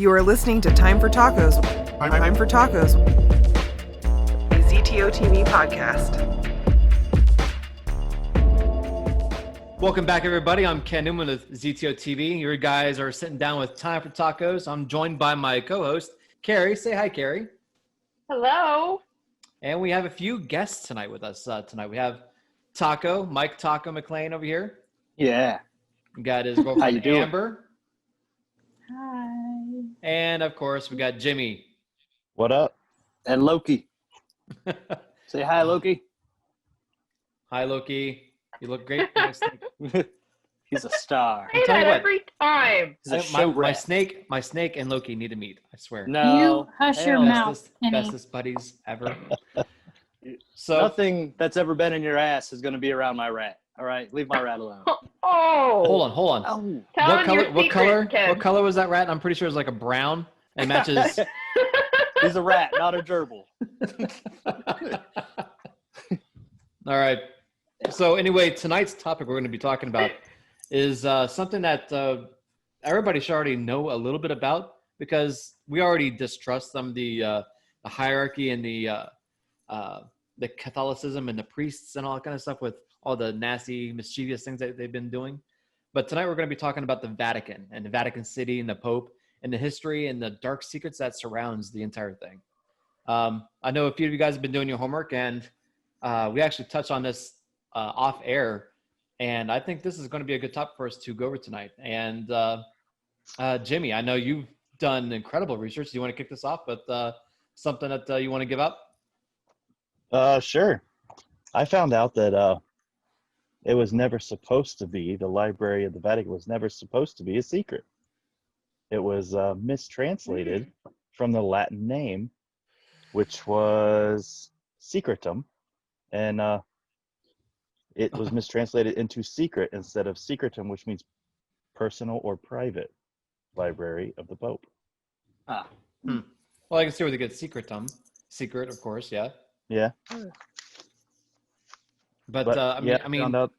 You are listening to Time for Talkos. Time for Talkos, a ZTO TV podcast. Welcome back, everybody. I'm Ken Newman with ZTO TV. You guys are sitting down with Time for Talkos. I'm joined by my co-host, Carrie. Say hi, Carrie. Hello. And we have a few guests tonight with us. Tonight we have Mike Taco Mclain over here. Yeah. We got his girlfriend, How you doing? Amber. Hi. And, of course, we got Jimmy. What up? And Loki. Say hi, Loki. Hi, Loki. You look great. He's a star. Say that every time. He's a show my rat. snake and Loki need to meet. I swear. No. You hush your hell, mouth. Bestest buddies ever. Nothing that's ever been in your ass is going to be around my rat. All right? Leave my rat alone. Oh. Hold on. Oh. Tell him your secret, Ken. What color was that rat? I'm pretty sure it's like a brown and matches. He's a rat, not a gerbil. All right. So anyway, tonight's topic we're going to be talking about is something that everybody should already know a little bit about, because we already distrust some of the hierarchy and the Catholicism and the priests and all that kind of stuff with all the nasty, mischievous things that they've been doing. But tonight we're going to be talking about the Vatican and the Vatican City and the Pope and the history and the dark secrets that surrounds the entire thing. I know a few of you guys have been doing your homework, and we actually touched on this off air, and I think this is going to be a good topic for us to go over tonight. And Jimmy, I know you've done incredible research. Do you want to kick this off with something that you want to give up? Sure. I found out that it was never supposed to be, the Library of the Vatican was never supposed to be a secret. It was mistranslated from the Latin name, which was secretum, and it was mistranslated into secret instead of secretum, which means personal or private library of the Pope. Ah. Well, I can see where they get secretum. Secret, of course, yeah. Yeah. But I mean, found out.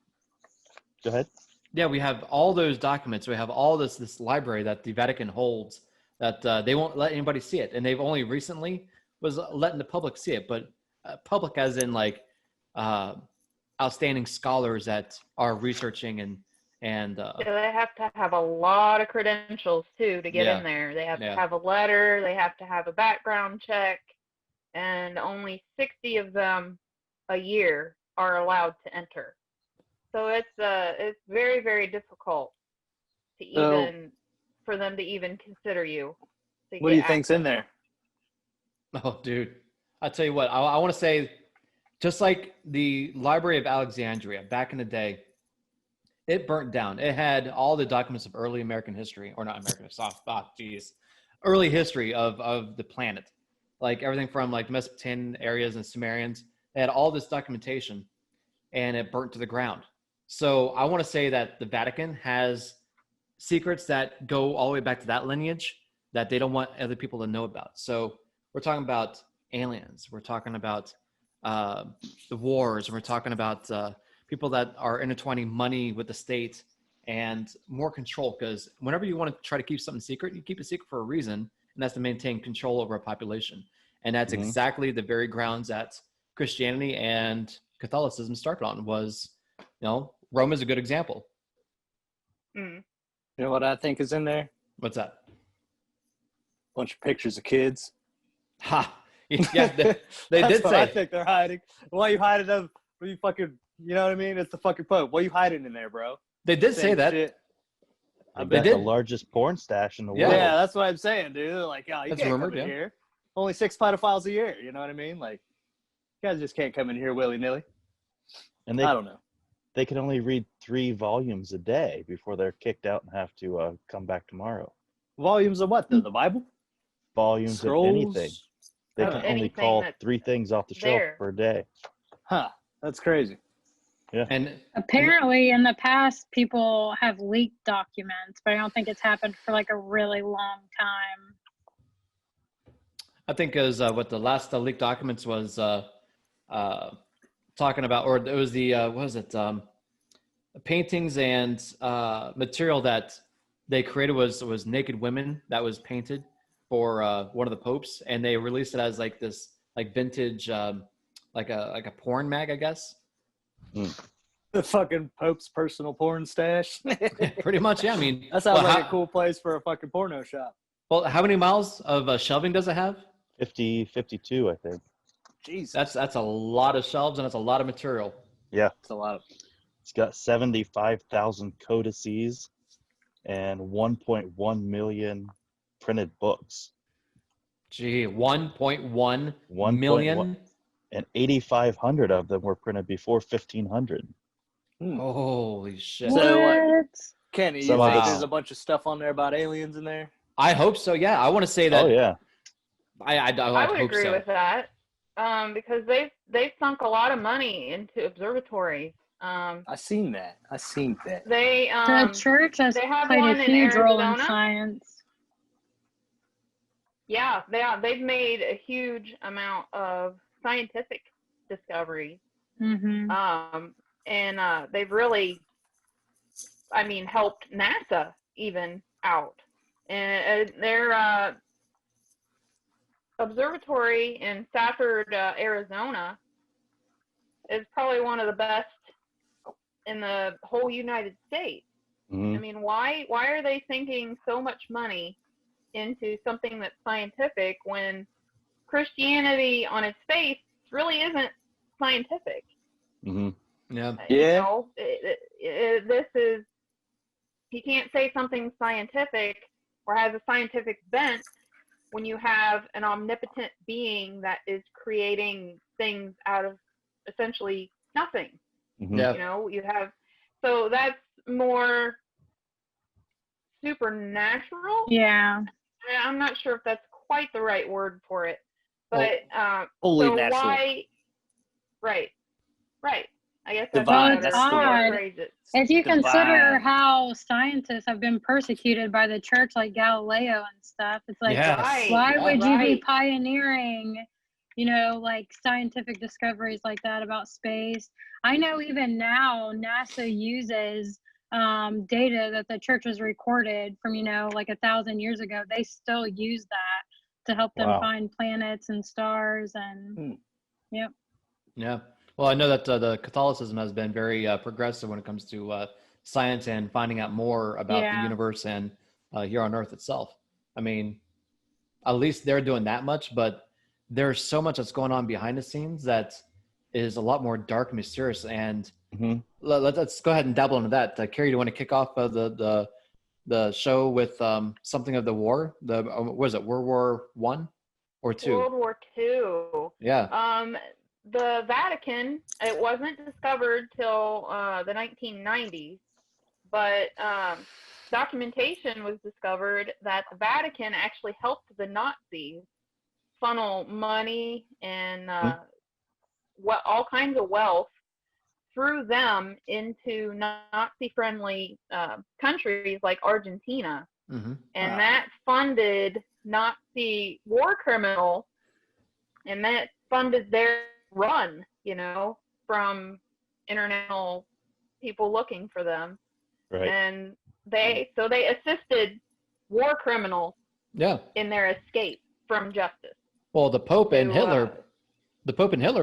Go ahead. Yeah, we have all those documents. We have all this library that the Vatican holds that they won't let anybody see it, and they've only recently was letting the public see it. But public, as in like outstanding scholars that are researching and So they have to have a lot of credentials too to get in there. They have to have a letter. They have to have a background check, and only 60 of them a year are allowed to enter. So it's very, very difficult to for them to even consider you. What do you think's in there? Oh, dude, I tell you what, I want to say, just like the Library of Alexandria back in the day, it burnt down. It had all the documents of early American history, or not American, early history of the planet, like everything from like Mesopotamian areas and Sumerians. They had all this documentation, and it burnt to the ground. So I want to say that the Vatican has secrets that go all the way back to that lineage that they don't want other people to know about. So we're talking about aliens. We're talking about the wars. And we're talking about people that are intertwining money with the state and more control. Because whenever you want to try to keep something secret, you keep it secret for a reason, and that's to maintain control over a population. And that's exactly the very grounds that Christianity and Catholicism started on. Was, Rome is a good example. You know what I think is in there? What's that? Bunch of pictures of kids. Ha! Yeah, they That's did what say. I think they're hiding. Why you hiding them? You fucking, you know what I mean? It's the fucking Pope. What you hiding in there, bro? They did say that. Shit. I They bet did. the largest porn stash in the Yeah. world. Yeah, that's what I'm saying, dude. They're like, oh, you That's can't rumored, come in yeah. here. Only 6 pedophiles a year. You know what I mean? Like, you guys just can't come in here willy-nilly. And I don't know. they can only read 3 volumes a day before they're kicked out and have to come back tomorrow. Volumes of what, though? The Bible? Volumes Scrolls? of anything. They can only Anything call that's 3 things off the shelf there. per day. Huh. That's crazy. Yeah. And Apparently, in the past, people have leaked documents, but I don't think it's happened for like a really long time. I think as what the last leaked documents was talking about, or it was the what was it? Paintings and material that they created was naked women that was painted for one of the popes, and they released it as like this like vintage like a porn mag, I guess. The fucking Pope's personal porn stash. Pretty much, yeah. I mean, that sounds well, like a cool place for a fucking porno shop. Well, how many miles of shelving does it have? 52, I think. Jesus, that's a lot of shelves, and that's a lot of material. Yeah, that's a lot. It's got 75,000 codices and 1.1 million printed books. Gee, 1.1 1.1 million, and 8,500 of them were printed before 1500. Holy shit! So, Kenny, you Some of think it's- there's a bunch of stuff on there about aliens in there? I hope so. Yeah, I want to say that. Oh yeah, I would hope agree so. with that, because they've sunk a lot of money into observatories. I seen that. They The church has they have played one a in huge role in Arizona. science. Yeah, they've made a huge amount of scientific discoveries. Mm-hmm. And they've really, I mean, helped NASA even out. And their observatory in Safford, Arizona, is probably one of the best in the whole United States. Mhm. I mean, why are they sinking so much money into something that's scientific when Christianity on its face really isn't scientific? Mhm. Yeah. You know, this is, you can't say something scientific or has a scientific bent when you have an omnipotent being that is creating things out of essentially nothing. Mhm. Yeah. You know, you have, so that's more supernatural. Yeah. I'm not sure if that's quite the right word for it, but Holy so natural. why? Right. I guess that's Divine. a better That's way to odd. phrase it. If you consider Divine. how scientists have been persecuted by the church, like Galileo and stuff, it's like, Yes. Right. why would you be Right. pioneering, you know, like scientific discoveries like that about space? I know even now NASA uses data that the church has recorded from, you know, like 1,000 years ago. They still use that to help them Wow. find planets and stars and yep. Yeah. Well, I know that the Catholicism has been very progressive when it comes to science and finding out more about the universe and here on Earth itself. I mean, at least they're doing that much, but there's so much that's going on behind the scenes that is a lot more dark and mysterious. And Mhm. let's go ahead and dabble into that. Carrie, do you want to kick off the show with something of the war? What was it, World War I or II? World War II. Yeah. The Vatican, it wasn't discovered till the 1990s, but documentation was discovered that the Vatican actually helped the Nazis funnel money and all kinds of wealth through them into Nazi-friendly countries like Argentina. Mm-hmm. And that funded Nazi war criminals, and that funded their run, you know, from international people looking for them. Right. And they assisted war criminals in their escape from justice. Well, the Pope and Hitler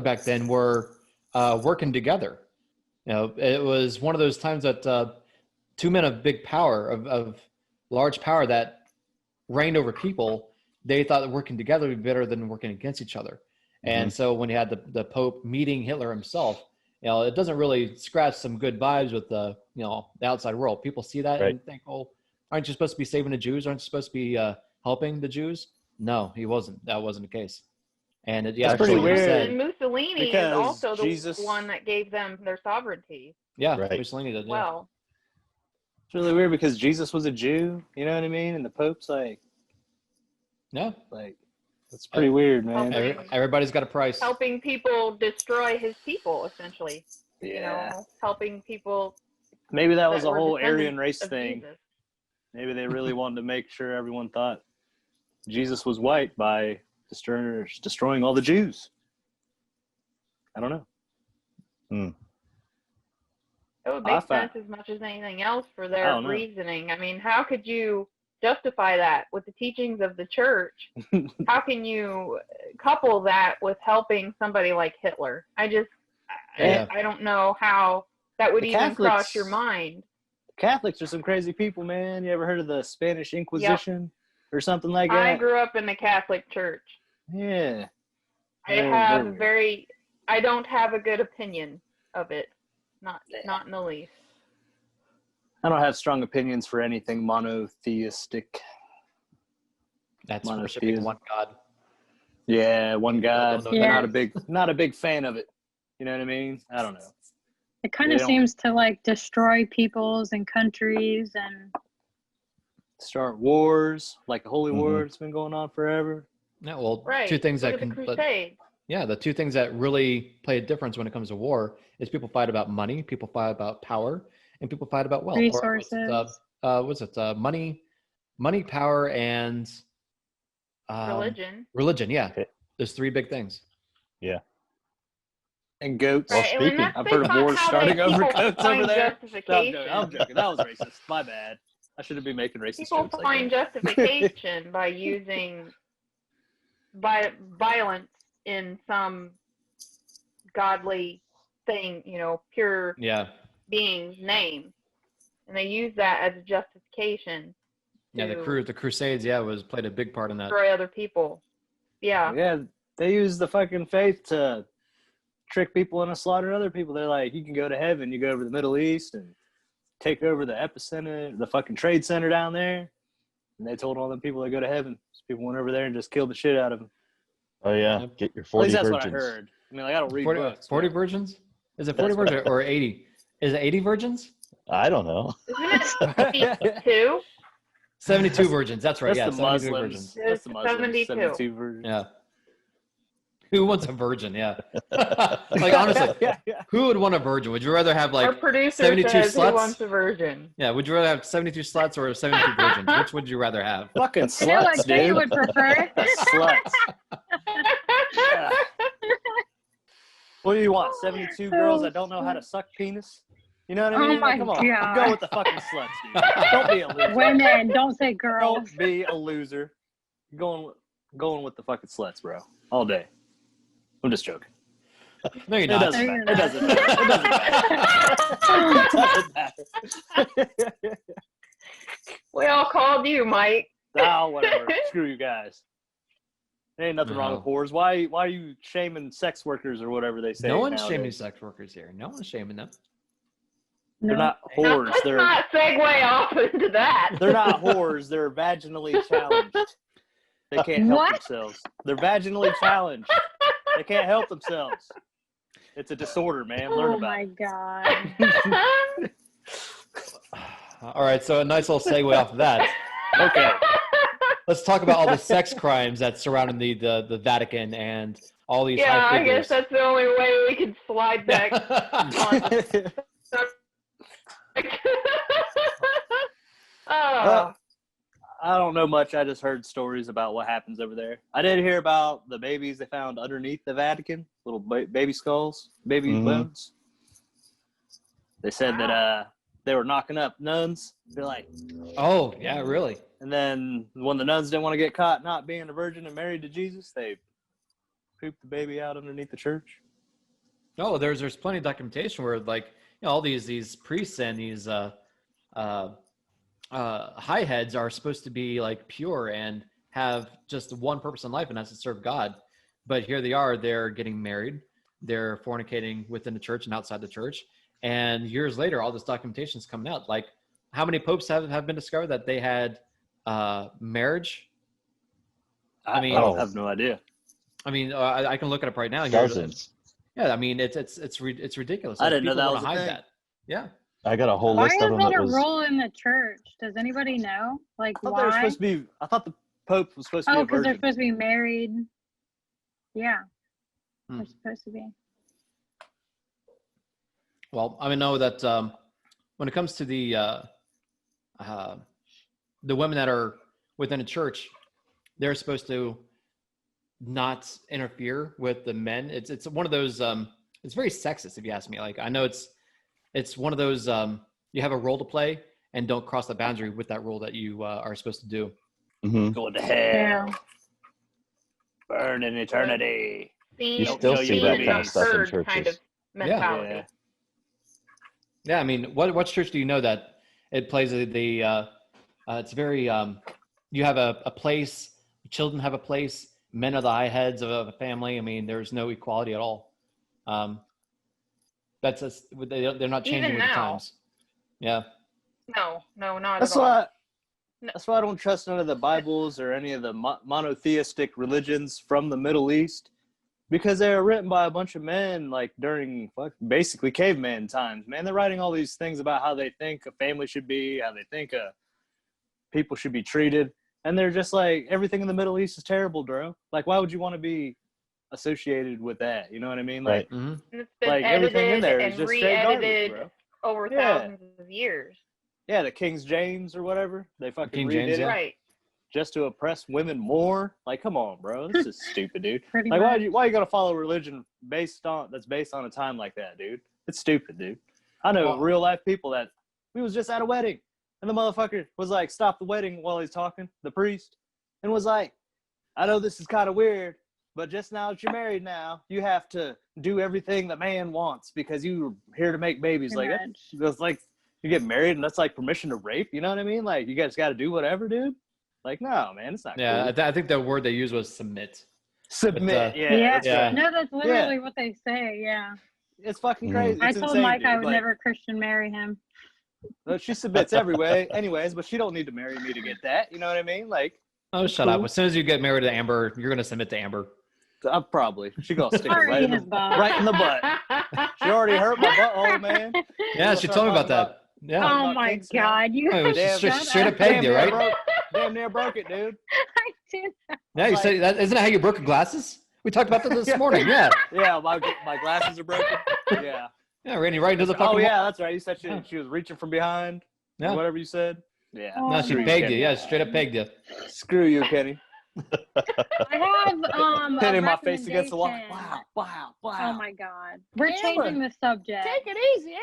back then were working together. You know, it was one of those times that two men of big power, of large power that reigned over people, they thought that working together would be better than working against each other. And so when you had the Pope meeting Hitler himself, you know, it doesn't really scratch some good vibes with the outside world. People see that and think, oh, aren't you supposed to be saving the Jews? Aren't you supposed to be helping the Jews? No, he wasn't. That wasn't the case. And it's pretty weird. And Mussolini is also the one that gave them their sovereignty. Yeah, Mussolini did. Well, it's really weird because Jesus was a Jew. You know what I mean? And the Pope's like, that's pretty weird, man. Everybody's got a price. Helping people destroy his people, essentially. Yeah. You know, helping people. Maybe that was a were whole descendants Aryan race of thing. Jesus. Maybe they really wanted to make sure everyone thought Jesus was white by destroying all the Jews. I don't know. It would make sense as much as anything else for their reasoning. I mean, how could you justify that with the teachings of the church? How can you couple that with helping somebody like Hitler? I don't know how that would even cross your mind. Catholics are some crazy people, man. You ever heard of the Spanish Inquisition or something like that? I grew up in the Catholic Church. Yeah. I don't have a good opinion of it. Not in the least. I don't have strong opinions for anything monotheistic. That's worshiping one God. Yeah, one God. Yeah. Not a big fan of it. You know what I mean? I don't know. It kind of seems to like destroy peoples and countries and start wars, like a holy war that's been going on forever. Yeah, well, right. two things Look that at the Crusades. The two things that really play a difference when it comes to war is people fight about money, people fight about power, and people fight about wealth. Resources. Money, power, and religion. Religion, yeah. Okay. There's three big things. Yeah. And goats. Well, speaking, I've heard of wars starting over goats over there. I'm joking. That was racist. My bad. I shouldn't be making racist jokes. People find justification by using violence in some godly thing, pure being's name, and they use that as a justification. The Crusades, played a big part in that. Destroy other people. Yeah. Yeah, they use the fucking faith to trick people into slaughtering other people. They're like, you can go to heaven, you go over the Middle East and take over the epicenter, the fucking trade center down there. And they told all them people that go to heaven. So people went over there and just killed the shit out of them. Oh yeah, get your 40 virgins. That's what I heard. I mean, like, I don't read books. 40 virgins? Is it 40 virgins or 80? Is it 80 virgins? I don't know. Isn't it 72? 72 virgins. That's right. That's the 72 Muslims. virgins. That's the Muslims. 72 virgins. Yeah. Who wants a virgin? Yeah. Like, honestly, who would want a virgin? Would you rather have Our producer 72 says sluts? Who wants a virgin? Yeah. Would you rather have 72 sluts or 72 virgins? Which would you rather have? Fucking sluts, I know what Kay dude. would prefer. Sluts. Yeah. What do you want? 72 girls that don't know how to suck penis? You know what I mean? Oh my Come on. God. Go with the fucking sluts, dude. Don't be a loser. Women, don't say girls. Don't be a loser. Going with the fucking sluts, bro. All day. I'm just joking. No, you're It not. doesn't matter. It doesn't matter. It doesn't matter. We all called you, Mike. Oh, whatever. Screw you guys. There ain't nothing wrong with whores. Why are you shaming sex workers or whatever they say? No one's nowadays? shaming sex workers here. No one's shaming them. They're not whores. Let's not segue off into that. They're not whores. They're vaginally challenged. They can't help themselves. They're vaginally challenged. They can't help themselves. It's a disorder, man. Learn about it. Oh my God. All right, so a nice little segue off of that. Okay. Let's talk about all the sex crimes that surround the Vatican and all these high I figures. guess that's the only way we can slide back on. I don't know much. I just heard stories about what happens over there. I did hear about the babies they found underneath the Vatican, little baby skulls, baby bones. They said that they were knocking up nuns. They're like, oh, yeah, really? And then when the nuns didn't want to get caught not being a virgin and married to Jesus, they pooped the baby out underneath the church. Oh, there's plenty of documentation where, like, all these priests and these high heads are supposed to be like pure and have just one purpose in life, and that's to serve God. But here they are, they're getting married, they're fornicating within the church and outside the church. And years later, all this documentation is coming out. Like, how many popes have been discovered that they had marriage? I have no idea. I mean, I can look it up right now. Dozens. Yeah, I mean, it's ridiculous. I didn't know that was hide a thing. that. Yeah. I got a whole Why list is of them. that That a was rule in the church? Does anybody know? Like, I thought they were why? supposed to be. I thought the Pope was supposed to be a because they're virgin. supposed to be married. Yeah, they're supposed to be. Well, I know that when it comes to the women that are within a church, they're supposed to not interfere with the men. It's one of those. It's very sexist, if you ask me. Like, I know it's one of those. You have a role to play, and don't cross the boundary with that rule that you are supposed to do. Mm-hmm. Going to hell. Burn in eternity. You still see that kind of stuff in churches. Kind of mentality. Yeah, I mean, what church do you know that it plays it's very, you have a place, children have a place, men are the high heads of a family. I mean, there's no equality at all. They're not changing with the times. Yeah. No, not at all. That's why I don't trust none of the Bibles or any of the monotheistic religions from the Middle East, because they were written by a bunch of men like during basically caveman times. Man, they're writing all these things about how they think a family should be, how they think people should be treated, and they're just like, everything in the Middle East is terrible, bro. Like, why would you want to be associated with that? You know what I mean? Like, It's been like everything in there is just straight garbage, bro. Over thousands of years. Yeah, the King James or whatever, they fucking redid it, right? Just to oppress women more. Like, come on, bro, this is stupid, dude. Pretty Like, much. why you gotta follow a religion based on a time like that, dude? It's stupid, dude. I know real life people that we was just at a wedding, and the motherfucker was like, stop the wedding while he's talking, the priest, and was like, I know this is kind of weird, but just now that you're married now, you have to do everything the man wants because you're here to make babies. Like, that's like, you get married and that's like permission to rape. You know what I mean? Like, you guys got to do whatever, dude. Like, no, man, it's not cool. I think the word they used was submit. Submit, yeah. No, that's literally what they say, yeah. It's fucking crazy. I It's told insane, Mike dude. I would Like, never Christian marry him. well, she submits every way anyways, but she don't need to marry me to get that. You know what I mean? Like, oh, shut up. As soon as you get married to Amber, you're going to submit to Amber. Probably. She gonna stick it right in the butt. She already hurt my butthole, man. Yeah, she told me about that. Yeah. Oh my God, you straight up pegged you, right? Damn near broke it, dude. I did that. Yeah, you said that. Isn't that how you broke your glasses? We talked about that this morning. Yeah. Yeah, my glasses are broken. Yeah. Yeah, Randy, right into the fucking. Oh yeah, that's right. You said she was reaching from behind. Yeah. Or whatever you said. Yeah. No, she pegged you. Yeah, straight up pegged you. Screw you, Kenny. I have hitting my face against the wall. Wow. Oh my God. We're changing the subject. Take it easy,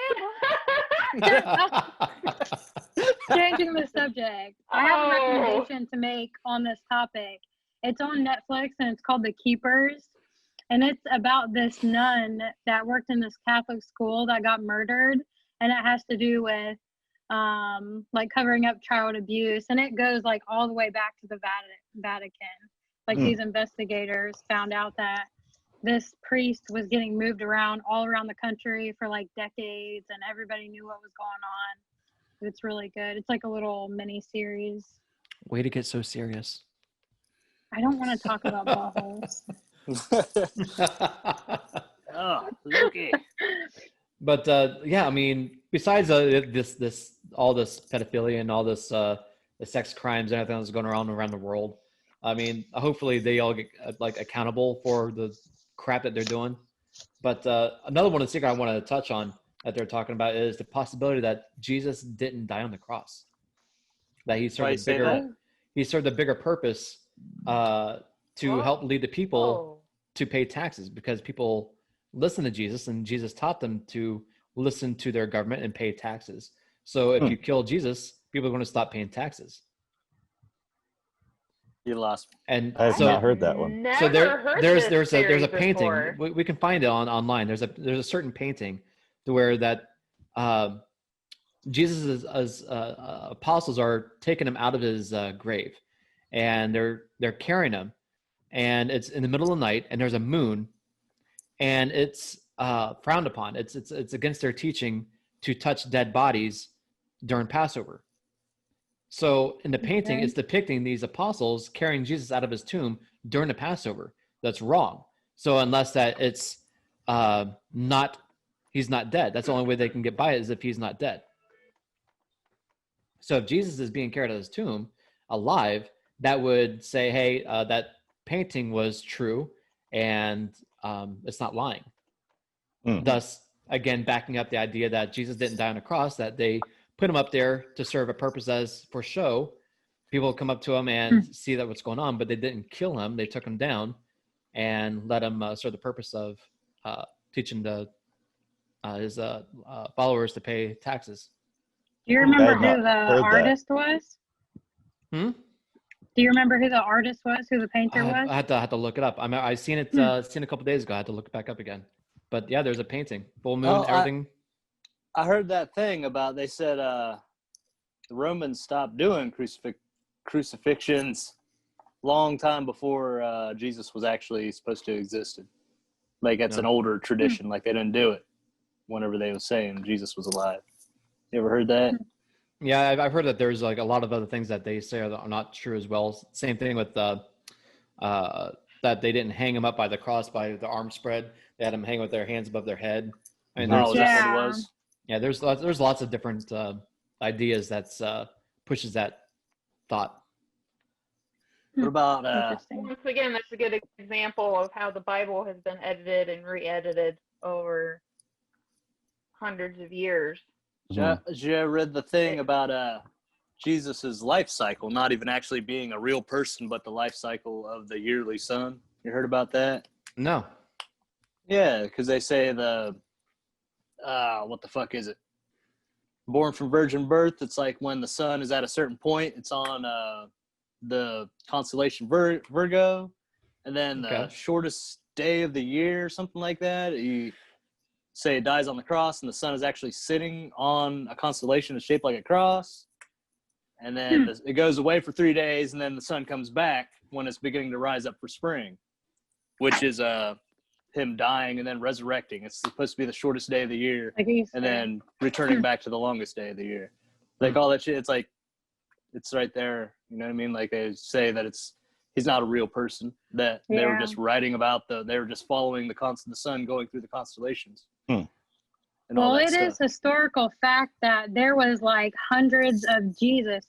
Amber. Changing the subject. I have a recommendation to make on this topic. It's on Netflix and it's called The Keepers. And it's about this nun that worked in this Catholic school that got murdered. And it has to do with like covering up child abuse. And it goes like all the way back to the Vatican. Like these investigators found out that this priest was getting moved around all around the country for like decades, and everybody knew what was going on. It's really good. It's like a little mini series. Way to get so serious. I don't want to talk about buttholes. Oh, Loki. But yeah, I mean, besides this all this pedophilia and all this the sex crimes and everything that's going around the world, I mean, hopefully they all get like accountable for the crap that they're doing. But another one of the secret I want to touch on that they're talking about is the possibility that Jesus didn't die on the cross. That he served a bigger purpose to help lead the people to pay taxes, because people listen to Jesus and Jesus taught them to listen to their government and pay taxes. So if you kill Jesus, people are going to stop paying taxes. You lost me. And I've not heard that one. So there's a painting. We can find it online. There's a certain painting to where that Jesus' apostles are taking him out of his grave, and they're carrying him, and it's in the middle of the night, and there's a moon, and it's frowned upon. It's against their teaching to touch dead bodies during Passover. So in the painting, it's depicting these apostles carrying Jesus out of his tomb during the Passover. That's wrong. So unless that it's he's not dead. That's the only way they can get by it, is if he's not dead. So if Jesus is being carried out of his tomb alive, that would say, hey, that painting was true, and it's not lying. Thus, again, backing up the idea that Jesus didn't die on a cross, that they put him up there to serve a purpose as for show. People come up to him and see that what's going on, but they didn't kill him. They took him down and let him serve the purpose of teaching his followers to pay taxes. Do you remember had not who the heard that. artist was? Hmm? Do you remember who the artist was? Who the painter was? I had to look it up. I seen it seen a couple days ago. I had to look it back up again. But yeah, there's a painting, full moon, everything. I heard that thing about, they said the Romans stopped doing crucifixions long time before Jesus was actually supposed to exist. Like it's an older tradition. Like they didn't do it whenever they was saying Jesus was alive. You ever heard that? Yeah, I've heard that there's like a lot of other things that they say are not true as well. Same thing with that they didn't hang him up by the cross by the arm spread. They had him hang with their hands above their head. I mean, Oh, is that what it was? Yeah, there's lots of different ideas that's pushes that thought. What about once again, that's a good example of how the Bible has been edited and re-edited over hundreds of years. did you ever read the thing about Jesus's life cycle, not even actually being a real person, but the life cycle of the yearly sun? You heard about that? No. Yeah, because they say the what the fuck is it? Born from virgin birth. It's like when the sun is at a certain point, it's on the constellation Virgo, and then the shortest day of the year, something like that. You say it dies on the cross, and the sun is actually sitting on a constellation that's shaped like a cross, and then it goes away for 3 days, and then the sun comes back when it's beginning to rise up for spring, which is him dying and then resurrecting. It's supposed to be the shortest day of the year, and then returning back to the longest day of the year. Like all that shit, it's like it's right there. You know what I mean? Like they say that he's not a real person. That they were just writing about they were just following the sun going through the constellations. Well, it is historical fact that there was like hundreds of Jesuses.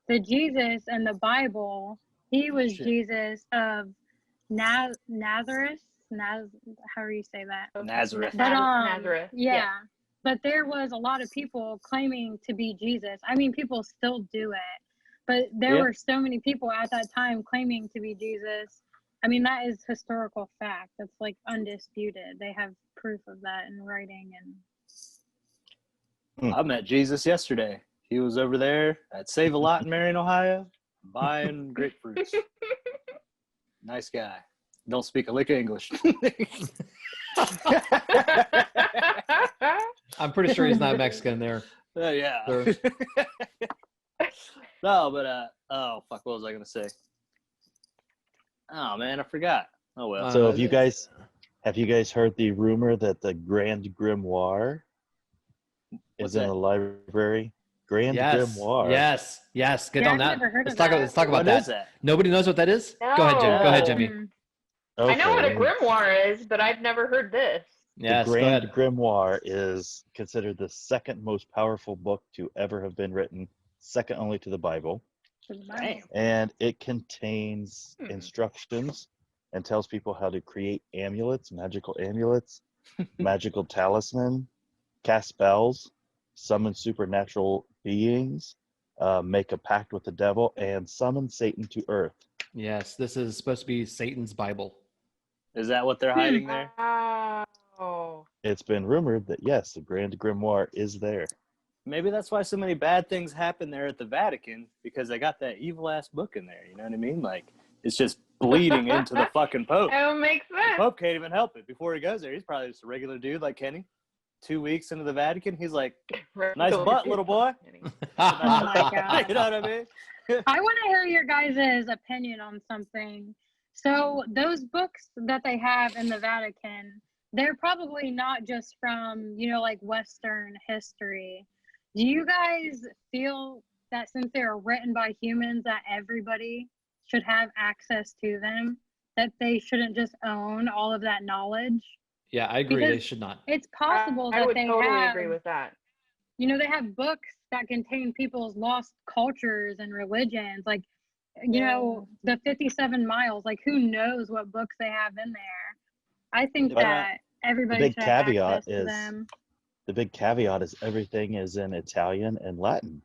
The Jesus in the Bible, he was Jesus of Nazareth. How do you say that? Nazareth. But, Nazareth. Yeah. But there was a lot of people claiming to be Jesus. I mean, people still do it. But there were so many people at that time claiming to be Jesus. I mean, that is historical fact. That's like undisputed. They have proof of that in writing. And I met Jesus yesterday. He was over there at Save a Lot in Marion, Ohio, buying grapefruits. Nice guy. Don't speak a lick of English. I'm pretty sure he's not Mexican there. Yeah. No, but oh fuck, what was I gonna say? Oh man, I forgot. Oh well. So have you guys heard the rumor that the Grand Grimoire is in the library? Grimoire. Yes. Get on that. Let's talk about that. What is that? Nobody knows what that is? No. Go ahead, Jimmy. Okay. I know what a grimoire is, but I've never heard this. Yes, the Grand Grimoire is considered the second most powerful book to ever have been written, second only to the Bible. Damn. And it contains instructions and tells people how to create amulets, magical talisman, cast spells, summon supernatural beings, make a pact with the devil, and summon Satan to earth. Yes, this is supposed to be Satan's Bible. Is that what they're hiding there? Oh. It's been rumored that, yes, the Grand Grimoire is there. Maybe that's why so many bad things happen there at the Vatican, because they got that evil-ass book in there, you know what I mean? Like, it's just bleeding into the fucking Pope. That would make sense. The Pope can't even help it. Before he goes there, he's probably just a regular dude like Kenny. 2 weeks into the Vatican, he's like, nice butt, little boy. Oh my God. You know what I mean? I want to hear your guys' opinion on something. So those books that they have in the Vatican, they're probably not just from, like Western history. Do you guys feel that since they are written by humans, that everybody should have access to them, that they shouldn't just own all of that knowledge? Yeah, I agree. They should not. It's possible that I would they totally agree with that. They have books that contain people's lost cultures and religions, like, the 57 miles, like who knows what books they have in there. I think that everybody should have access to them. The big caveat is everything is in Italian and Latin.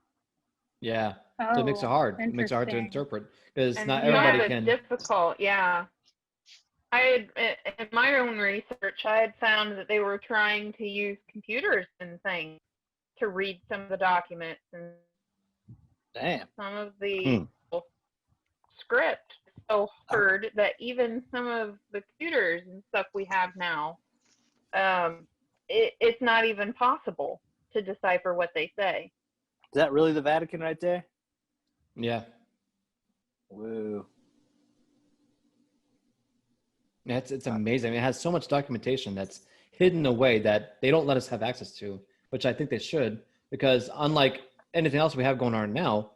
Yeah, so it makes it hard. It makes it hard to interpret because not everybody everybody can. Difficult, yeah. In my own research, I had found that they were trying to use computers and things to read some of the documents, and Damn. some of the script is so hard that even some of the computers and stuff we have now, it's not even possible to decipher what they say. Is that really the Vatican right there? Yeah. Woo. Yeah, it's amazing. I mean, it has so much documentation that's hidden away that they don't let us have access to, which I think they should, because unlike anything else we have going on now,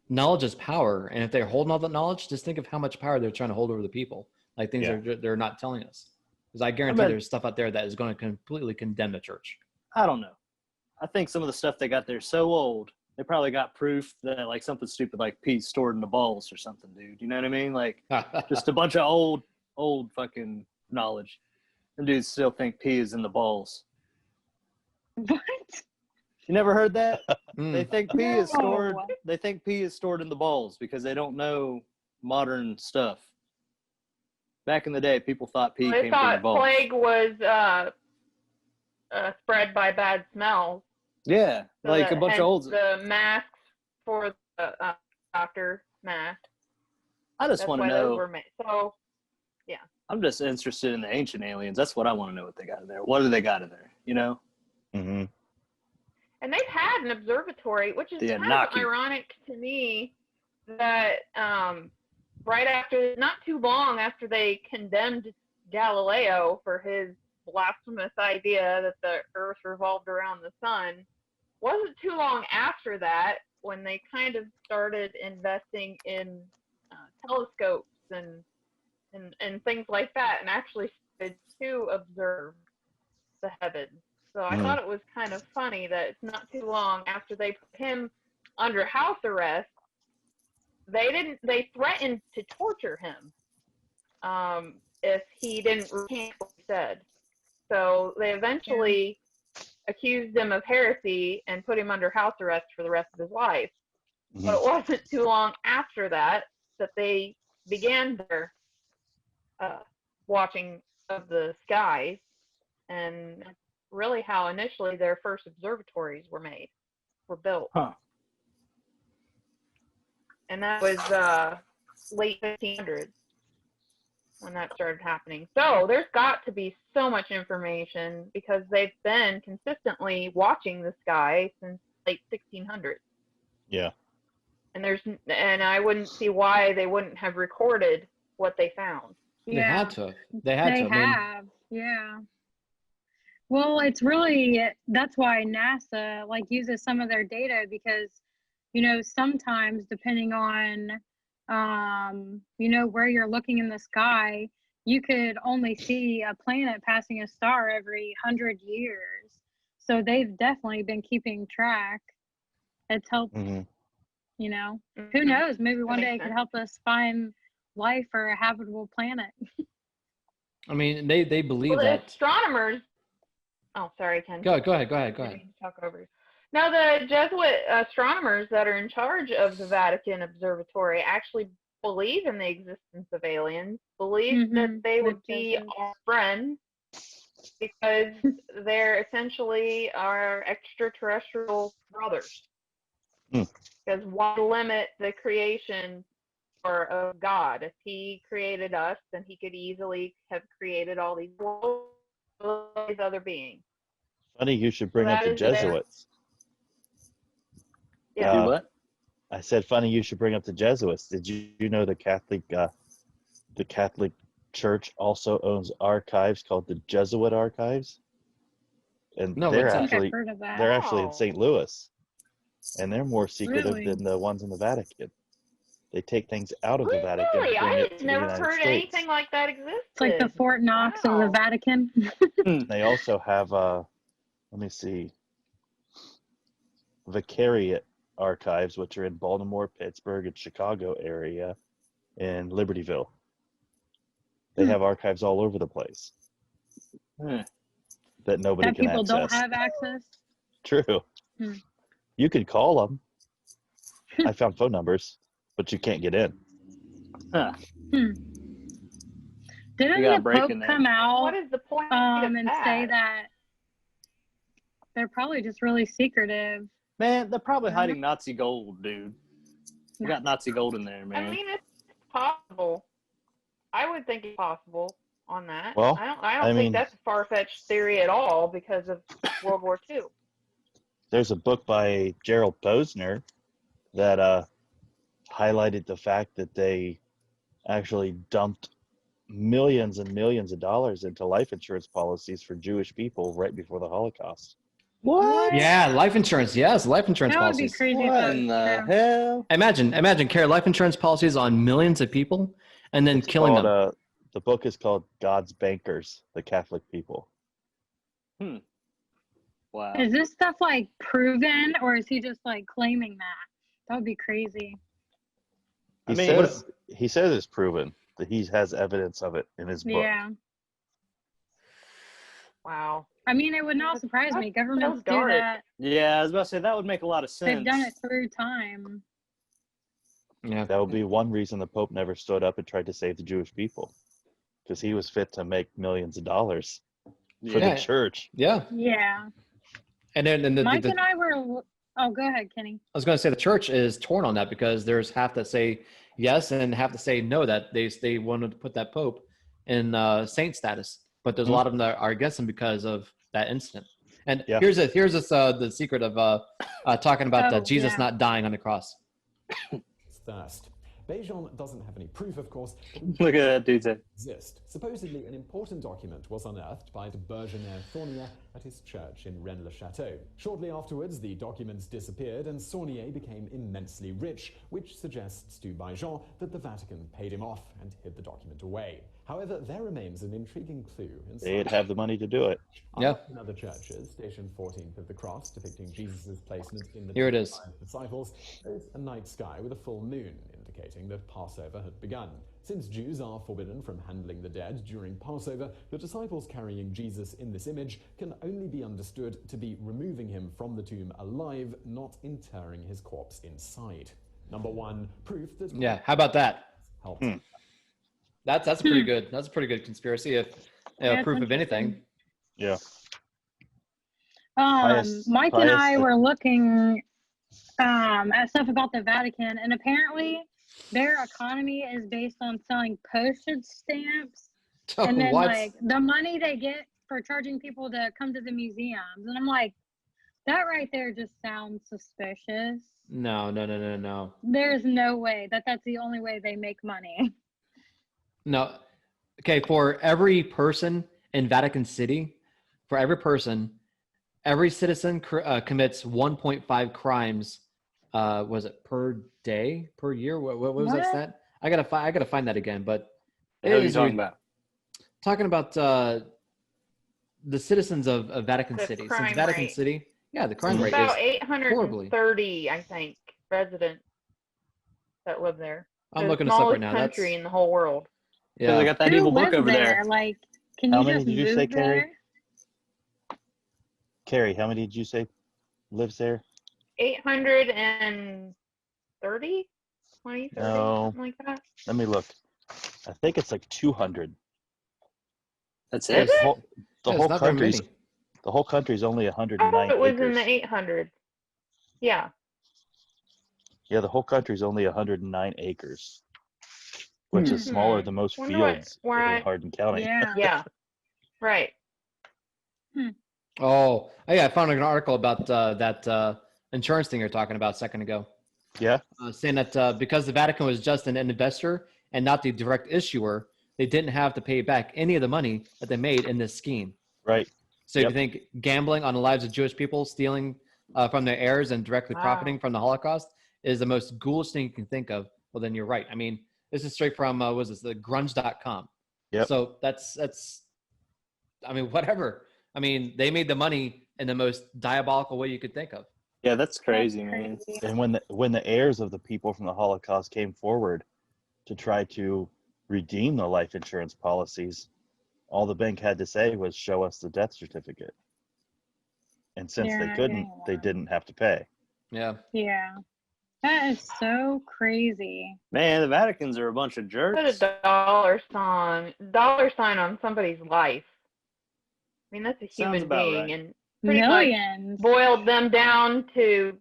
knowledge is power. And if they're holding all that knowledge, just think of how much power they're trying to hold over the people, like things they're not telling us. Because I guarantee there's stuff out there that is going to completely condemn the church. I don't know. I think some of the stuff they got there is so old, they probably got proof that like something stupid like pee stored in the balls or something, dude. You know what I mean? Like just a bunch of old fucking knowledge. Them dudes still think pee is in the balls. What? You never heard that? They Mm. think pee is stored. No. They think pee is stored in the balls because they don't know modern stuff. Back in the day, people thought pee They came from the thought balls. plague was spread by bad smells. Yeah, So like a bunch of old. The masks for the doctor mask. I just That's want to why those know. were made. So, I'm just interested in the ancient aliens. That's what I want to know. What they got in there? What do they got in there? You know? Mm-hmm. and they've had an observatory, which is The kind of Anunnaki. ironic to me that right after, not too long after they condemned Galileo for his blasphemous idea that the Earth revolved around the sun, wasn't too long after that when they kind of started investing in telescopes and things like that, and actually started to observe the heavens. So I thought it was kind of funny that it's not too long after they put him under house arrest, they threatened to torture him if he didn't recant what he said. So they eventually accused him of heresy and put him under house arrest for the rest of his life. Mm-hmm. But it wasn't too long after that they began their watching of the skies, and really how initially their first observatories were built. Huh. And that was late 1500s when that started happening. So there's got to be so much information because they've been consistently watching the sky since late 1600s. Yeah. And I wouldn't see why they wouldn't have recorded what they found. They had to. They had to. Have. Yeah. Well, it's really, that's why NASA like uses some of their data because, you know, sometimes depending on, you know, where you're looking in the sky, you could only see a planet passing a star every 100 years. So they've definitely been keeping track. It's helped, you know, who knows, maybe one day it could help us find life or a habitable planet. I mean, they believe the that. Astronomers. Oh, sorry, Ken. Go ahead. Talk over. Now, the Jesuit astronomers that are in charge of the Vatican Observatory actually believe in the existence of aliens, believe that they would be our friends because they're essentially our extraterrestrial brothers. Because why limit the creation of God? If he created us, then he could easily have created all these worlds, all these other beings. Funny you should bring up the Jesuits. Yeah. Do what? I said, funny you should bring up the Jesuits. Did you know the Catholic Church also owns archives called the Jesuit Archives? And they're actually in St. Louis, and they're more secretive than the ones in the Vatican. They take things out of the Vatican. Really? I had never heard anything like that existed. It's like the Fort Knox of the Vatican. They also have, let me see, Vicariate Archives, which are in Baltimore, Pittsburgh, and Chicago area, and Libertyville. They have archives all over the place that nobody can access. That people don't have access? True. You could call them. I found phone numbers, but you can't get in. Didn't the Pope come out what is the point and say that They're probably just really secretive. Man, they're probably hiding Nazi gold, dude. We got Nazi gold in there, man. I mean, it's possible. I would think it's possible on that. Well, I don't think that's a far-fetched theory at all because of World War II. There's a book by Gerald Posner that highlighted the fact that they actually dumped millions and millions of dollars into life insurance policies for Jewish people right before the Holocaust. What? Yeah, life insurance. Yes, life insurance That would be policies. crazy. if What that in was the true. hell? Imagine, Carrie, life insurance policies on millions of people and then killing them. The book is called God's Bankers, the Catholic People. Wow. Is this stuff like proven, or is he just like claiming that? That would be crazy. He says it's proven that he has evidence of it in his book. Yeah. Wow. I mean, it would not surprise me. Governments do that. Yeah, I was about to say that would make a lot of sense. They've done it through time. Yeah, that would be one reason the Pope never stood up and tried to save the Jewish people, because he was fit to make millions of dollars for the church. Yeah. Yeah. And then Mike and I were. Oh, go ahead, Kenny. I was going to say the church is torn on that because there's half that say yes and half to say no, that they wanted to put that Pope in saint status, but there's a lot of them that are against him because of that incident. And here's the secret of talking about Jesus not dying on the cross. Thirst. Bejon doesn't have any proof, of course. Look at that dude's head. Exist. Supposedly, an important document was unearthed by Bergener Saunier at his church in Rennes-le-Château. Shortly afterwards, the documents disappeared and Saunier became immensely rich, which suggests to Bejon that the Vatican paid him off and hid the document away. However, there remains an intriguing clue. They'd have the money to do it. Yeah. In other churches, stationed 14th of the cross, depicting Jesus' placement in the Here it is. disciples, there's a night sky with a full moon, indicating that Passover had begun. Since Jews are forbidden from handling the dead during Passover, the disciples carrying Jesus in this image can only be understood to be removing him from the tomb alive, not interring his corpse inside. Number one, proof that... Yeah, how about that? Helped. That's pretty good. That's a pretty good conspiracy, if proof of anything. Yeah. Mike and I were looking at stuff about the Vatican, and apparently their economy is based on selling postage stamps, and then like the money they get for charging people to come to the museums. And I'm like, that right there just sounds suspicious. No. There's no way that's the only way they make money. No. Okay, for every person in Vatican City, every citizen commits 1.5 crimes. Was it per day, per year? What was that stat? I gotta find that again. But what are you talking about? Talking about the citizens of Vatican City. Since Vatican City, the crime rate about is 830, I think, residents that live there. I'm looking this up right now. Smallest country in the whole world. Yeah, they got that evil book over there. Like, can you just move there? Carrie? Carrie, how many did you say lives there? 830, 20, 30, something like that. Let me look. I think it's like 200. That's it. The whole country's only 109 it was acres. in the 800. Yeah. Yeah, the whole country's only 109 acres, which is smaller than most fields in Hardin County. Yeah. Yeah. Right. Oh, yeah, I found an article about that insurance thing you're talking about a second ago. Yeah. Saying that because the Vatican was just an investor and not the direct issuer, they didn't have to pay back any of the money that they made in this scheme. Right. So if you think gambling on the lives of Jewish people, stealing from their heirs and directly profiting from the Holocaust is the most ghoulish thing you can think of, well, then you're right. I mean, this is straight from, the grunge.com. Yep. So that's, I mean, whatever. I mean, they made the money in the most diabolical way you could think of. Yeah, that's crazy, man. And when the heirs of the people from the Holocaust came forward to try to redeem the life insurance policies, all the bank had to say was, show us the death certificate. And since they couldn't, they didn't have to pay. Yeah. Yeah. That is so crazy. Man, the Vaticans are a bunch of jerks. Put a dollar sign on somebody's life. I mean, that's a human being, right. and pretty Millions. much boiled them down to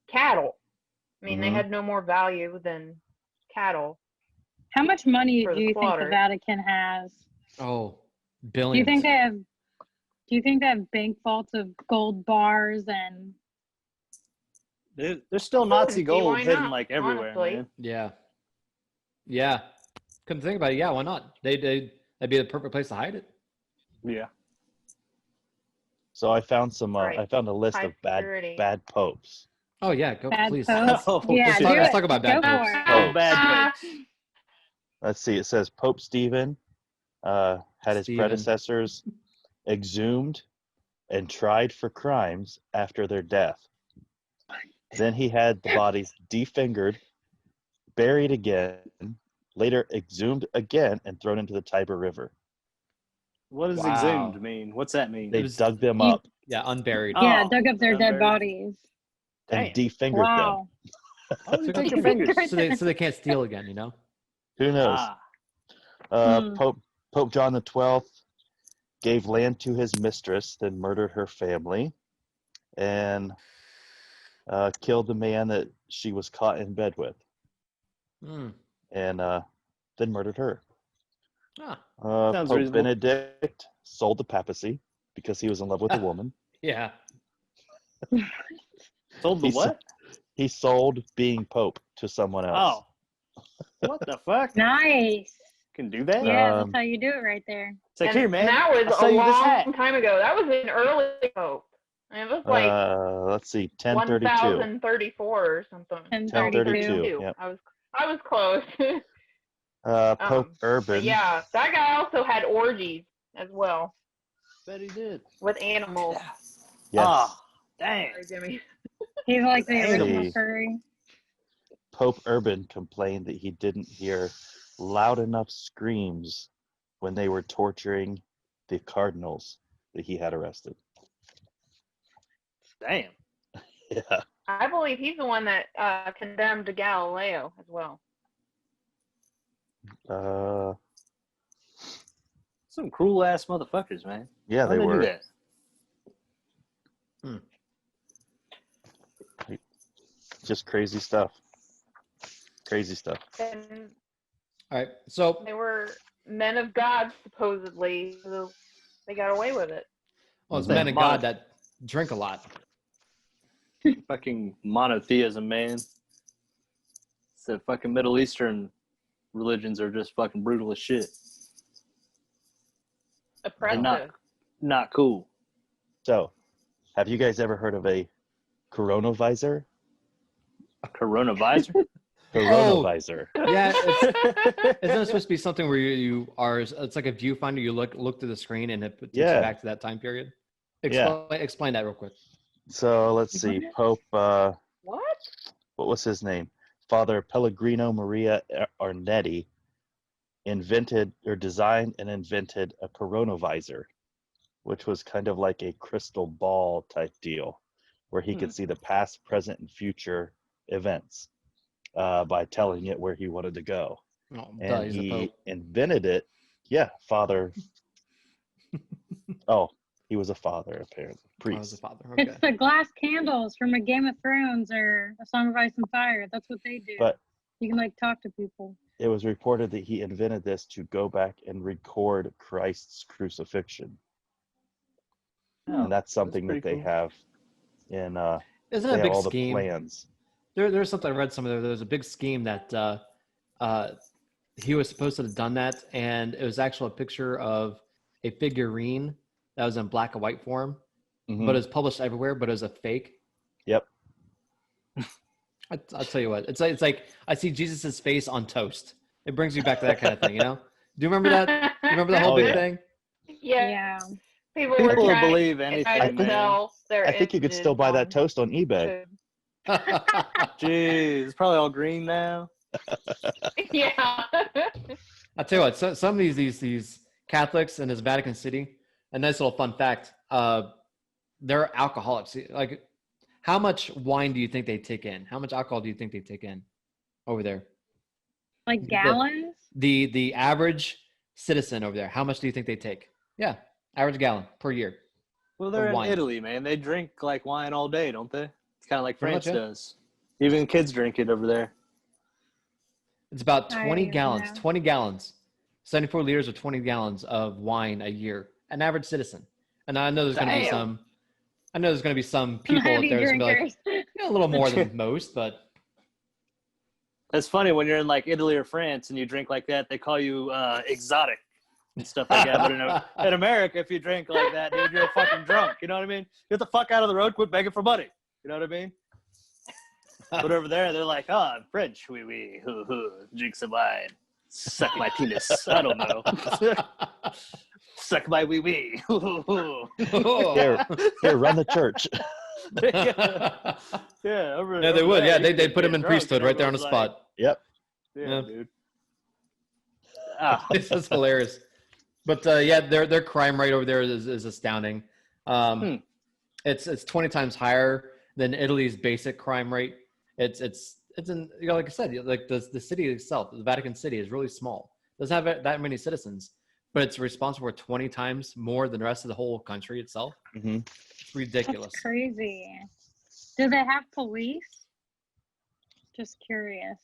cattle. I mean, Mhm. they had no more value than cattle. How much money For do the you think the slaughter. Vatican has? Oh, Do billions. you think they have bank vaults of gold bars and There's still I Nazi see gold why hidden not, like everywhere, honestly. man. Yeah. Yeah. Couldn't think about it. Yeah, why not? That'd be the perfect place to hide it. Yeah. So I found some. Right. I found a list High of security. bad popes. Oh yeah, go bad please. popes? Oh, Yeah, let's do talk, it. let's talk about bad Go popes. for it. Oh, bad popes. Let's see. It says Pope Stephen had his Stephen. predecessors exhumed and tried for crimes after their death. Then he had the bodies defingered, buried again, later exhumed again, and thrown into the Tiber River. What does Wow. exhumed mean? What's that mean? They was- dug them You- up Yeah, unburied. Yeah, Oh, dug up their dead unburied. bodies. and Damn. defingered Wow. Why would you So- take your fingers? so they can't steal again, you know? them. Who knows? Hmm. Pope John the 12th gave land to his mistress, then murdered her family, and killed the man that she was caught in bed with, Hmm. and then murdered her. Ah, Sounds Pope reasonable. Benedict sold the papacy because he was in love with a woman. yeah. Sold the He what? He sold being pope to someone else. Oh. What the fuck? Nice. Can do that? Yeah, Um, that's how you do it right there. It's like, And here, man. that was I'll sell a you this hat. long time ago. That was an early pope. And it was like let's see, 1032. 1034 or something. 1032. Yep. I was close. Pope But Urban. yeah, that guy also had orgies as well Bet he did. with animals. Yes. Ah, dang. Sorry, Jimmy. He's like the Animals. original furry. Pope Urban complained that he didn't hear loud enough screams when they were torturing the cardinals that he had arrested. Damn. Yeah. I believe he's the one that condemned Galileo as well. Some cruel ass motherfuckers, man. Yeah, Why'd they do were. that? Just crazy stuff. Crazy stuff. And All right. So they were men of God, supposedly. So they got away with it. well, it's Mhm. men of God that drink a lot. Fucking monotheism, man. So fucking Middle Eastern religions are just fucking brutal as shit. Oppressive. Not cool. So, have you guys ever heard of a coronavisor? A coronavisor? Coronavisor. Yeah, isn't it supposed to be something where you are? It's like a viewfinder. You look through the screen and it takes you Yeah. back to that time period. Yeah. Explain that real quick. So let's see. Pope, What? what was his name? Father Pellegrino Maria Arnetti invented or designed and invented a coronavisor, which was kind of like a crystal ball type deal, where he could see the past, present, and future events by telling it where he wanted to go. Oh, And he's a he pope. invented it. Yeah, Father. Oh, he was a father, apparently. Oh, he's a Priest. father. Okay. It's the glass candles from a Game of Thrones or A Song of Ice and Fire. That's what they do. But You can like talk to people. it was reported that he invented this to go back and record Christ's crucifixion. Oh, And that's something that pretty they cool. have in Isn't they it a have big all the scheme? plans. There's something I read somewhere. There was a big scheme that he was supposed to have done that, and it was actually a picture of a figurine that was in black and white form, Mhm. but it was published everywhere, but it was a fake. Yep. I'll tell you what, it's like I see Jesus's face on toast. It brings you back to that kind of thing, you know? Do you remember that? You remember the whole Oh, big yeah. thing? Yeah. Yeah. People People were will trying believe to anything, man. sell their I think you could still images buy that on toast on eBay. YouTube. Jeez, it's probably all green now. Yeah. I'll tell you what, so, some of these Catholics in this Vatican City, a nice little fun fact, they're alcoholics. Like, how much wine do you think they take in? How much alcohol do you think they take in over there? Like gallons? The average citizen over there, how much do you think they take? Yeah, average gallon per year. Well, they're in wine. Italy, man. They drink like wine all day, don't they? It's kind of like Pretty France much, yeah. does. Even kids drink it over there. It's about 20 I gallons. know. 20 gallons. 74 liters or 20 gallons of wine a year. An average citizen. And I know there's going to be Damn. some. I know there's going to be some people out Heavy there that's gonna be drinkers. like, a little more than most, but It's funny when you're in like Italy or France and you drink like that, they call you exotic and stuff like that. But in America, if you drink like that, dude, you're a fucking drunk. You know what I mean? Get the fuck out of the road, quit begging for money. You know what I mean? But over there, they're like, oh, I'm French, oui, oui, hoo, hoo, drink some wine, suck my penis. I don't know. Suck my wee wee. Here, run the church. Yeah, over, yeah, they over would. there, Yeah, you they'd can put him get in drunk, priesthood and right there on the everyone's spot. Yep. Like, Yeah. dude. Ah, This is hilarious. But yeah, their crime rate over there is astounding. It's 20 times higher than Italy's basic crime rate. It's in, you know, like I said, like the city itself, the Vatican City is really small. Doesn't have that many citizens, but it's responsible for 20 times more than the rest of the whole country itself. Mm-hmm. It's ridiculous. That's crazy. Do they have police? Just curious.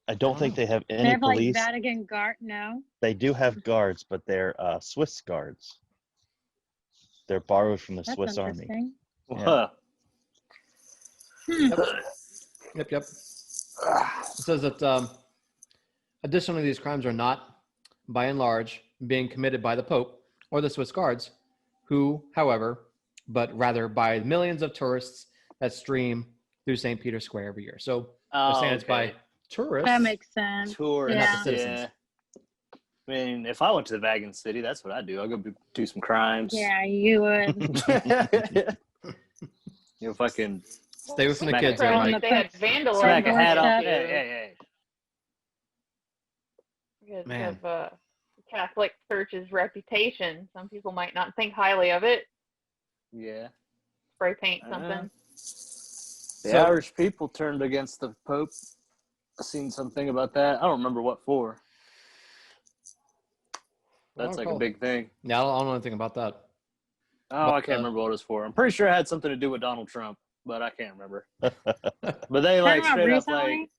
I don't think they have They any have police. like Vatican guard? No. They do have guards, but they're Swiss guards. They're borrowed from the That's Swiss Army. interesting. Yeah. Yep. It says that additionally, these crimes are not, by and large, being committed by the Pope or the Swiss guards, who, however, but rather by millions of tourists that stream through St. Peter's Square every year. So they're saying it's by tourists. That makes sense. tourists. Yeah. Not the citizens. Yeah. I mean, if I went to the Vatican City, that's what I'd do. I'll go do some crimes. Yeah, you would. You fucking Stay with the Smack kids it. there, From Mike. if they had vandalism. smack a hat off. Doorstep. Hey. Because Man. of Catholic Church's reputation, some people might not think highly of it. Yeah. Spray paint I something. The So- Irish people turned against the Pope. I seen something about that. I don't remember what for. That's like a big thing. Yeah, I don't know anything about that. Oh, But, I can't remember what it was for. I'm pretty sure it had something to do with Donald Trump, but I can't remember. But they like Talking about straight up like, recently?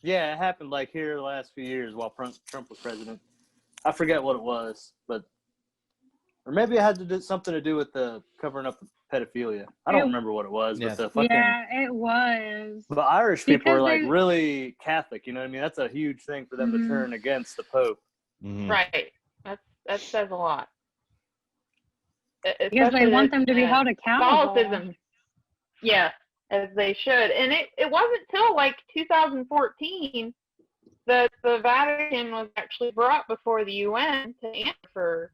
yeah, it happened like here the last few years while Trump was president. I forget what it was, but or maybe it had to do something to do with the covering up the pedophilia. I don't remember what it was, Yeah. but the fucking Yeah, it was. the Irish people are Because like they- really Catholic. You know what I mean? That's a huge thing for them to Mhm. turn against the Pope. Mhm. Right. That says a lot. Because they Especially want that, them to be held accountable. Catholicism. Yeah, as they should. And it wasn't till like 2014 that the Vatican was actually brought before the UN to answer for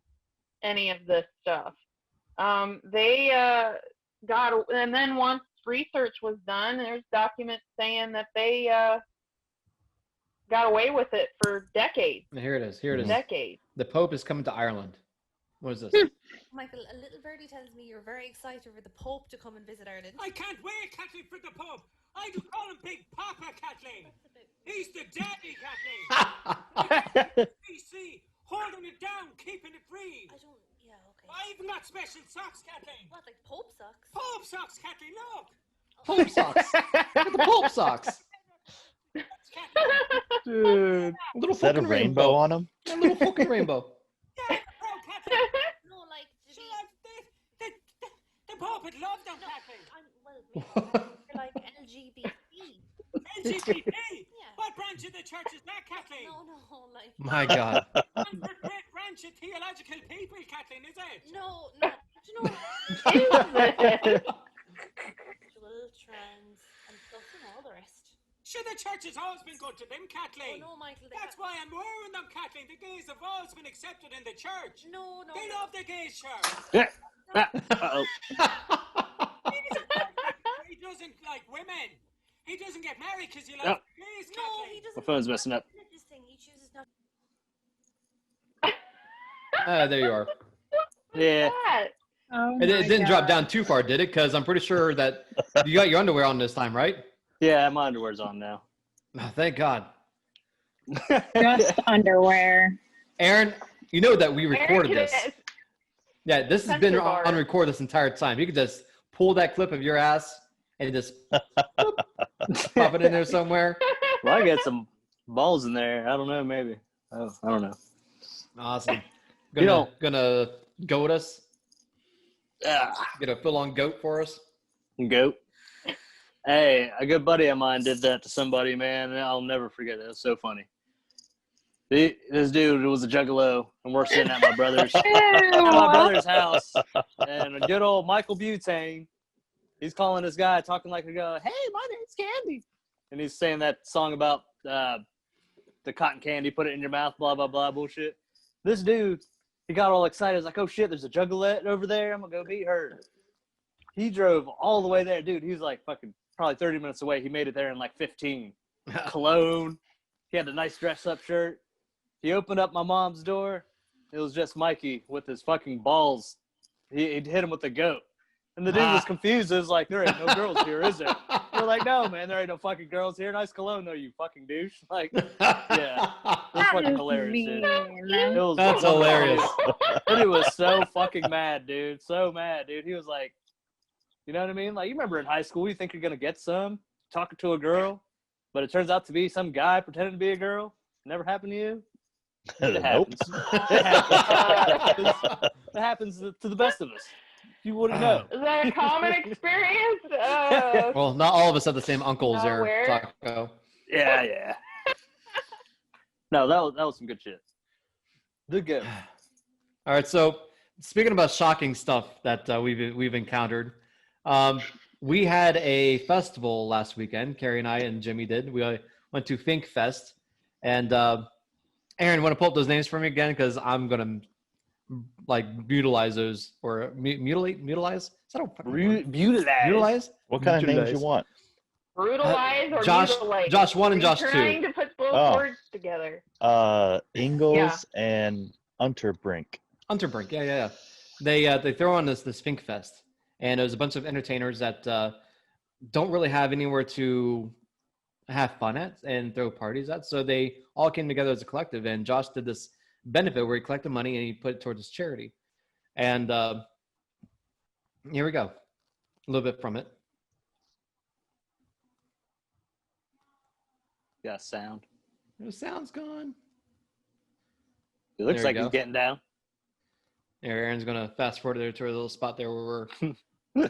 any of this stuff. They got, and then once research was done, there's documents saying that they got away with it for decades. Here it is. Here it is. Decades. The Pope is coming to Ireland. What is this? Michael, a little birdie tells me you're very excited for the Pope to come and visit Ireland. I can't wait, Kathleen, for the Pope. I do call him Big Papa, Kathleen. He's the daddy, Kathleen. BC, holding it down, keeping it free. I don't, yeah, okay. I even got special socks, Kathleen. What, like Pope socks? Pope socks, Kathleen, look. Pope socks. Look at the Pope socks. That's Kathleen. Dude. A little Is that a fucking rainbow on them? A little fucking rainbow. Yeah, bro, Kathleen. No, like, did So, he... the Pope would love them, Kathleen. Well, maybe you're like LGBT. LGBT. Yeah. What branch of the church is that, Kathleen? No, like... My God. Great branch of theological people, Kathleen, is it? No, do you know... Jesus. Sexual, trans, and stuff, and all the rest. Sure, the church has always been good to them, Oh, Kathleen. no, Michael, That's why I'm wearing them, Kathleen. The gays have always been accepted in the church. No. They love the gays, church. Uh-oh. He doesn't like women. He doesn't get married because he No. likes gays, No, Kathleen. he My doesn't... phone's messing up. This thing, he chooses not... There you are. Yeah. That? Oh It my didn't drop God. down too far, did it? Because I'm pretty sure that you got your underwear on this time, right? Yeah, my underwear's on now. Oh, thank God. Just underwear. Aaron, you know that we Aaron recorded could this. have- Yeah, this has been Censor bar. on record this entire time. You could just pull that clip of your ass and just pop it in there somewhere. Well, I got some balls in there. I don't know, maybe. Oh, I don't know. Awesome. You Gonna goat us? Ah, Get a full-on goat for us? goat. Hey, a good buddy of mine did that to somebody, man, and I'll never forget it. It was so funny. This dude was a juggalo, and we're sitting at my brother's house, and a good old Michael Butane, he's calling this guy, talking like a guy, hey, my name's Candy. And he's saying that song about the cotton candy, put it in your mouth, blah, blah, blah, bullshit. This dude, he got all excited. He's like, oh, shit, there's a juggalette over there. I'm going to go beat her. He drove all the way there. Dude, he was like fucking probably 30 minutes away. He made it there in like 15. Cologne. He had a nice dress-up shirt. He opened up my mom's door. It was just Mikey with his fucking balls. He'd hit him with the goat. And the dude was confused. It was like, there ain't no girls here, is there? We're like, no, man, there ain't no fucking girls here. Nice cologne, though, you fucking douche. Like, yeah. It was fucking hilarious, dude. That's hilarious. But he was so fucking mad, dude. So mad, dude. He was like, you know what I mean? Like, you remember in high school, you think you're going to get some talking to a girl, but it turns out to be some guy pretending to be a girl. Never happened to you? It happens. It happens. It happens to the best of us. You wouldn't know. Is that a common experience? Well, not all of us have the same uncles there, Nowhere. Taco. Yeah. No, that was some good shit. The good. All right, so speaking about shocking stuff that we've encountered, we had a festival last weekend. Carrie and I and Jimmy did. We went to Fink Fest, and Aaron, want to pull up those names for me again? Because I'm gonna mutilize those or mutilize. Is that a mutilize? What kind of names you want? Brutalize or Josh, mutilate? Josh 1 and Josh 2. Trying to put both words together. Ingalls and Unterbrink. Unterbrink, yeah. They throw on this Fink Fest, and it was a bunch of entertainers that don't really have anywhere to have fun at and throw parties at, so they all came together as a collective. And Josh did this benefit where he collected money and he put it towards his charity. And here we go, a little bit from it. Got sound. The sound's gone. It looks There like you he's go. getting down. There, Aaron's gonna fast forward there to a little spot there where we're.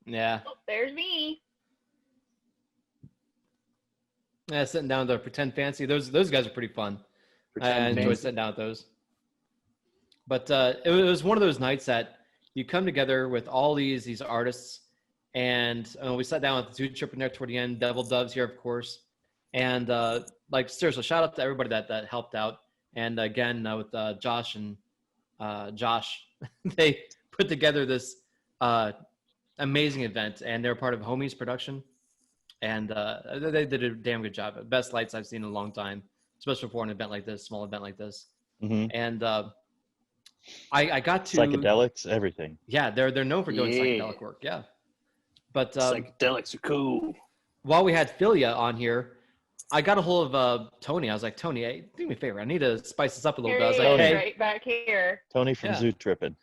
Yeah. Oh, there's me. Yeah, sitting down to pretend fancy. Those guys are pretty fun. I enjoy sitting down with those. But it was one of those nights that you come together with all these artists, and we sat down with Zoo Trip in there toward the end. Devil Doves here, of course, and seriously, shout out to everybody that helped out. And again, with Josh and Josh, they put together this amazing event, and they're part of Homies Production. And they did a damn good job. Best lights I've seen in a long time, especially for an event like this, small event like this. Mm-hmm. And I got to psychedelics, everything. Yeah, they're known for doing psychedelic work. Yeah, but psychedelics are cool. While we had Philia on here, I got a hold of Tony. I was like, Tony, hey, do me a favor. I need to spice this up a little bit. I was like, hey, right back here. Tony from Zoo Trippin'.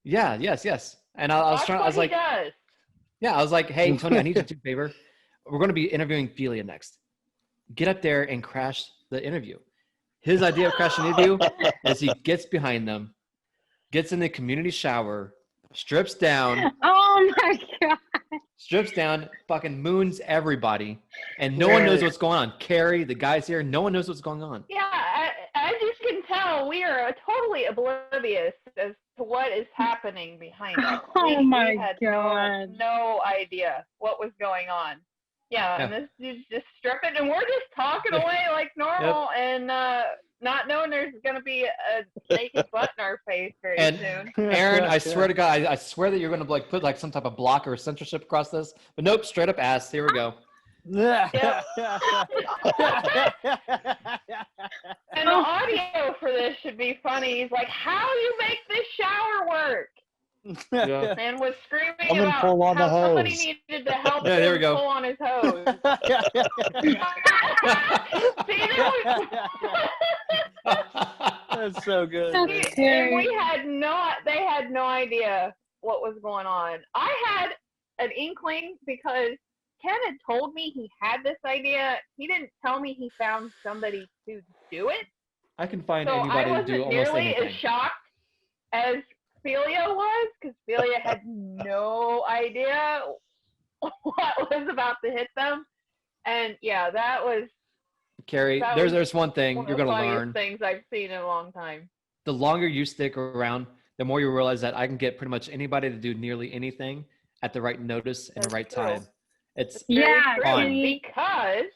Yeah, yes. And I was trying. I was like, yeah, I was like, hey, Tony, I need you to do a favor. We're going to be interviewing Philia next. Get up there and crash the interview. His idea of crashing the interview is he gets behind them, gets in the community shower, strips down. Oh my God. Strips down, fucking moons everybody, and no one knows what's going on. Carrie, the guys here, no one knows what's going on. Yeah, as you can tell, we are totally oblivious as to what is happening behind us. Oh my we had God. No idea what was going on. Yeah, and this dude's just stripping, and we're just talking away like normal, and not knowing there's going to be a naked butt in our face very soon. Aaron, I swear to God, I swear that you're going to put like some type of block or censorship across this, but nope, straight up ass. Here we go. And the audio for this should be funny. He's like, how do you make this shower work? Yeah. And was screaming I'm gonna about pull on how the hose. somebody needed to help Yeah, there we him go. pull on his hose. See, That's so good. So man. scary. And they had no idea what was going on. I had an inkling because Ken had told me he had this idea. He didn't tell me he found somebody to do it. I can find So anybody I to do wasn't almost nearly anything. as shocked as Celia was, because Celia had no idea what was about to hit them. And yeah, that was Carrie, that there's was one thing one you're of the gonna funniest learn. things I've seen in a long time. The longer you stick around, the more you realize that I can get pretty much anybody to do nearly anything at the right notice and the That's right true. time. It's Very Yeah, true, fun. because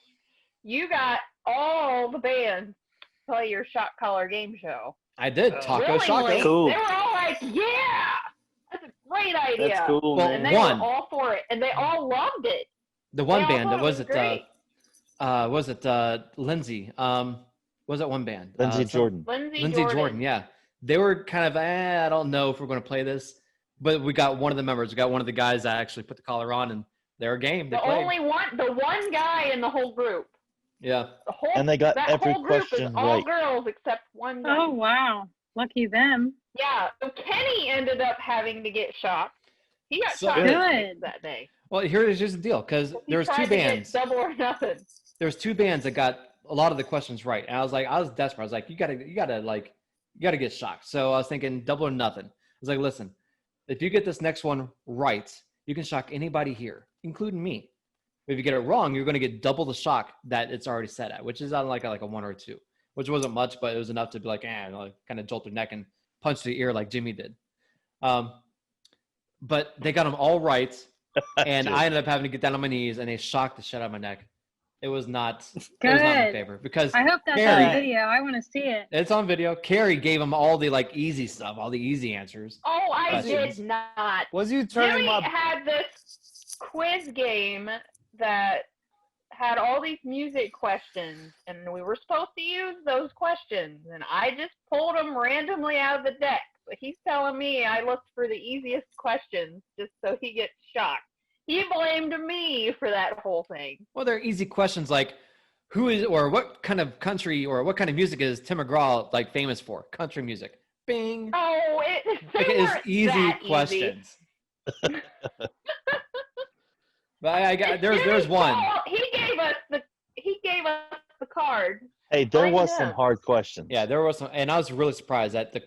you got all the bands to play your shot collar game show. I did Taco Shaco. Willingly. Cool. They were all like, "Yeah, that's a great idea." That's cool, Well, And man. they one. were all for it, and they all loved it. The one They all band thought that was it it was great. Lindsay? Was that one band? Lindsay Jordan. Lindsay Jordan, yeah. They were kind of, I don't know if we're going to play this, but we got one of the members. We got one of the guys that actually put the collar on, and they were game. They The played. one guy in the whole group. Yeah. The whole And they got that every whole group is question all right. girls except one guy. Oh wow, lucky them. Yeah, so Kenny ended up having to get shocked. He got So shocked good. that day. Well, here's the deal, because He there was tried two to get bands. double or nothing. There was two bands that got a lot of the questions right, and I was desperate. I was like, you gotta get shocked. So I was thinking double or nothing. I was like, listen, if you get this next one right, you can shock anybody here, including me. But if you get it wrong, you're going to get double the shock that it's already set at, which is on like a 1 or 2, which wasn't much, but it was enough to be like, like, kind of jolt their neck and punch the ear like Jimmy did. But they got them all right, and I ended up having to get down on my knees, and they shocked the shit out of my neck. It was not my favorite, because I hope that's Carrie, on video. I want to see it. it's on video. Carrie gave them all the like easy stuff, all the easy answers. Oh, I Questions. did not. Was you turning Jimmy my had this quiz game that had all these music questions, and we were supposed to use those questions, and I just pulled them randomly out of the deck. But he's telling me I looked for the easiest questions just so he gets shocked. He blamed me for that whole thing. Well, they're easy questions like, who is, or what kind of country, or what kind of music is Tim McGraw like famous for? Country music. Bing. Oh, Like, it's easy questions. But I got there's one. He gave us the card. Hey, there Blame was him. some hard questions. Yeah, there was some, and I was really surprised that the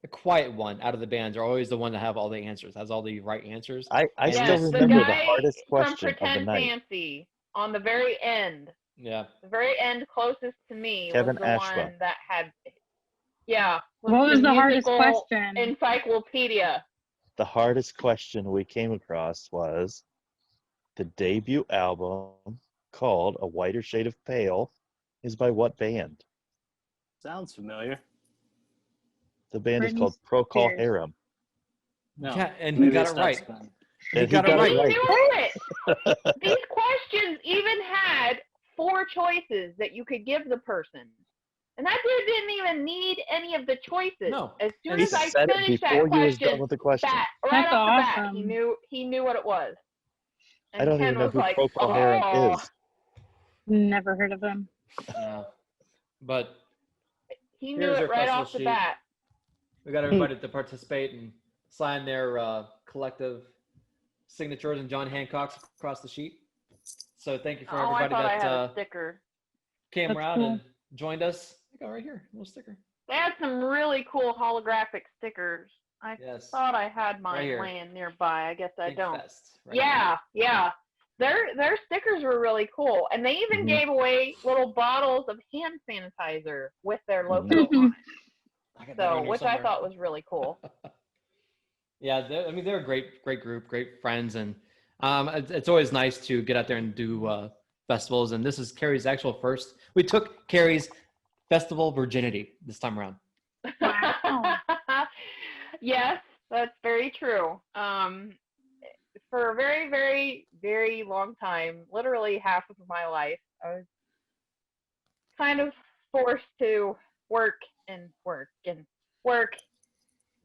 quiet one out of the bands are always the one that have all the answers, has all the right answers. I Yes, still the remember the guy hardest from question of the Pretend night. Fancy on the very end. Yeah. The very end closest to me Kevin was the Ashwa. one that had, What was the hardest musical question? encyclopedia. The hardest question we came across was the debut album called A Whiter Shade of Pale is by what band? sounds familiar. The band is Britney called Procol Spears. Harum. No. Yeah, and he maybe got it's it not right. Spain. And he got it got right. it He right. knew it. These questions even had 4 choices that you could give the person. And that dude didn't even need any of the choices. No. As soon He as I said it finished that before you was done question, with the question. right That's off the bat, awesome. he knew what it was. And I don't Ken even know was who like, Procol Harum "Oh." is. Never heard of them. Yeah. But He knew Here's it our right festival off the sheet. bat. we got everybody to participate and sign their collective signatures and John Hancock's across the sheet. So thank you for Oh, I everybody thought I had that a sticker. came That's around cool. and joined us. I got right here, a little sticker. They had some really cool holographic stickers. I Yes. thought I had mine Right here. laying nearby. I guess I Pink don't. Fest, right here. Yeah. Their stickers were really cool, and they even Mhm. gave away little bottles of hand sanitizer with their logo Mhm. on I got it. that around So, here which I somewhere. thought was really cool. Yeah, they're a great group, great friends, and it's always nice to get out there and do festivals. And this is Carrie's actual first. We took Carrie's festival virginity this time around. Wow. Yes, that's very true. For a very, very, very long time, literally half of my life, I was kind of forced to work and work and work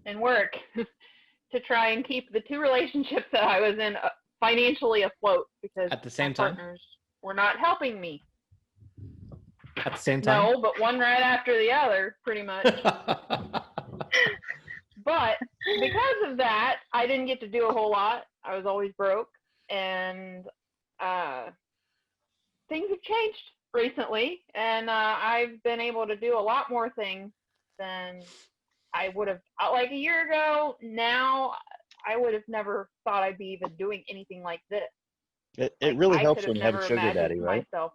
and work to try and keep the 2 relationships that I was in financially afloat, because At the same my time? partners were not helping me. at the same time? No, but one right after the other, pretty much. But because of that, I didn't get to do a whole lot. I was always broke, and things have changed recently, and I've been able to do a lot more things than I would have. Like a year ago, now I would have never thought I'd be even doing anything like this. It really helps could when you have a sugar daddy, right? Myself.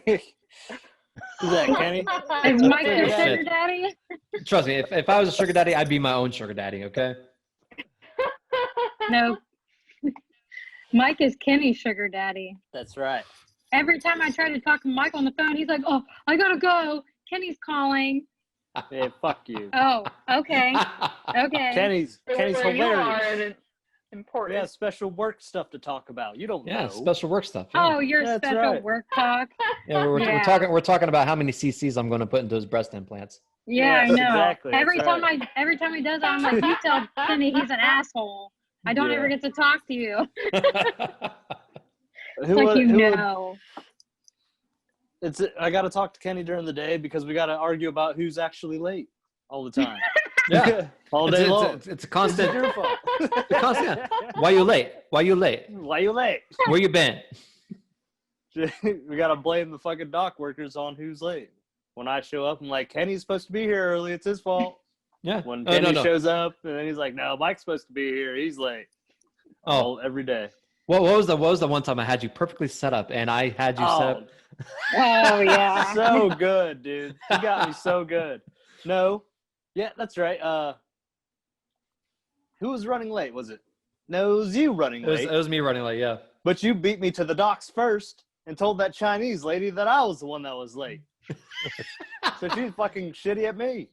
Is that Kenny? Is Mike your sugar daddy? Trust me, if I was a sugar daddy, I'd be my own sugar daddy, okay? No. Mike is Kenny's sugar daddy. That's right. Every time I try to talk to Mike on the phone, he's like, "Oh, I gotta go. Kenny's calling." Yeah, fuck you. Oh, okay. Okay. Kenny's hilarious. Important. We have special work stuff to talk about. You don't know. Special work stuff. Yeah. Oh, your That's special right. work talk. Yeah, we're talking about how many cc's I'm going to put into his breast implants. Yeah, Yes, I know. exactly. Every That's time right. every time he does that, I'm like, "You tell Kenny he's an asshole. I don't Yeah. ever get to talk to you." Who Like would- you who would- know. I got to talk to Kenny during the day because we got to argue about who's actually late all the time. Yeah. all day long. It's a constant. It's your fault. It's a constant. Why you late? Why you late? Why you late? Where you been? We got to blame the fucking dock workers on who's late. When I show up, I'm like, Kenny's supposed to be here early. It's his fault. Yeah. When Oh, Kenny no. shows up, and then he's like, no, Mike's supposed to be here. He's late. Oh, Every day. what was the one time I had you perfectly set up and I had you set up? Oh yeah. So good, dude. You got me so good. No. Yeah, that's right. Who was running late? Was it? No, it was you running late. It was me running late, yeah. But you beat me to the docks first and told that Chinese lady that I was the one that was late. So she's fucking shitty at me.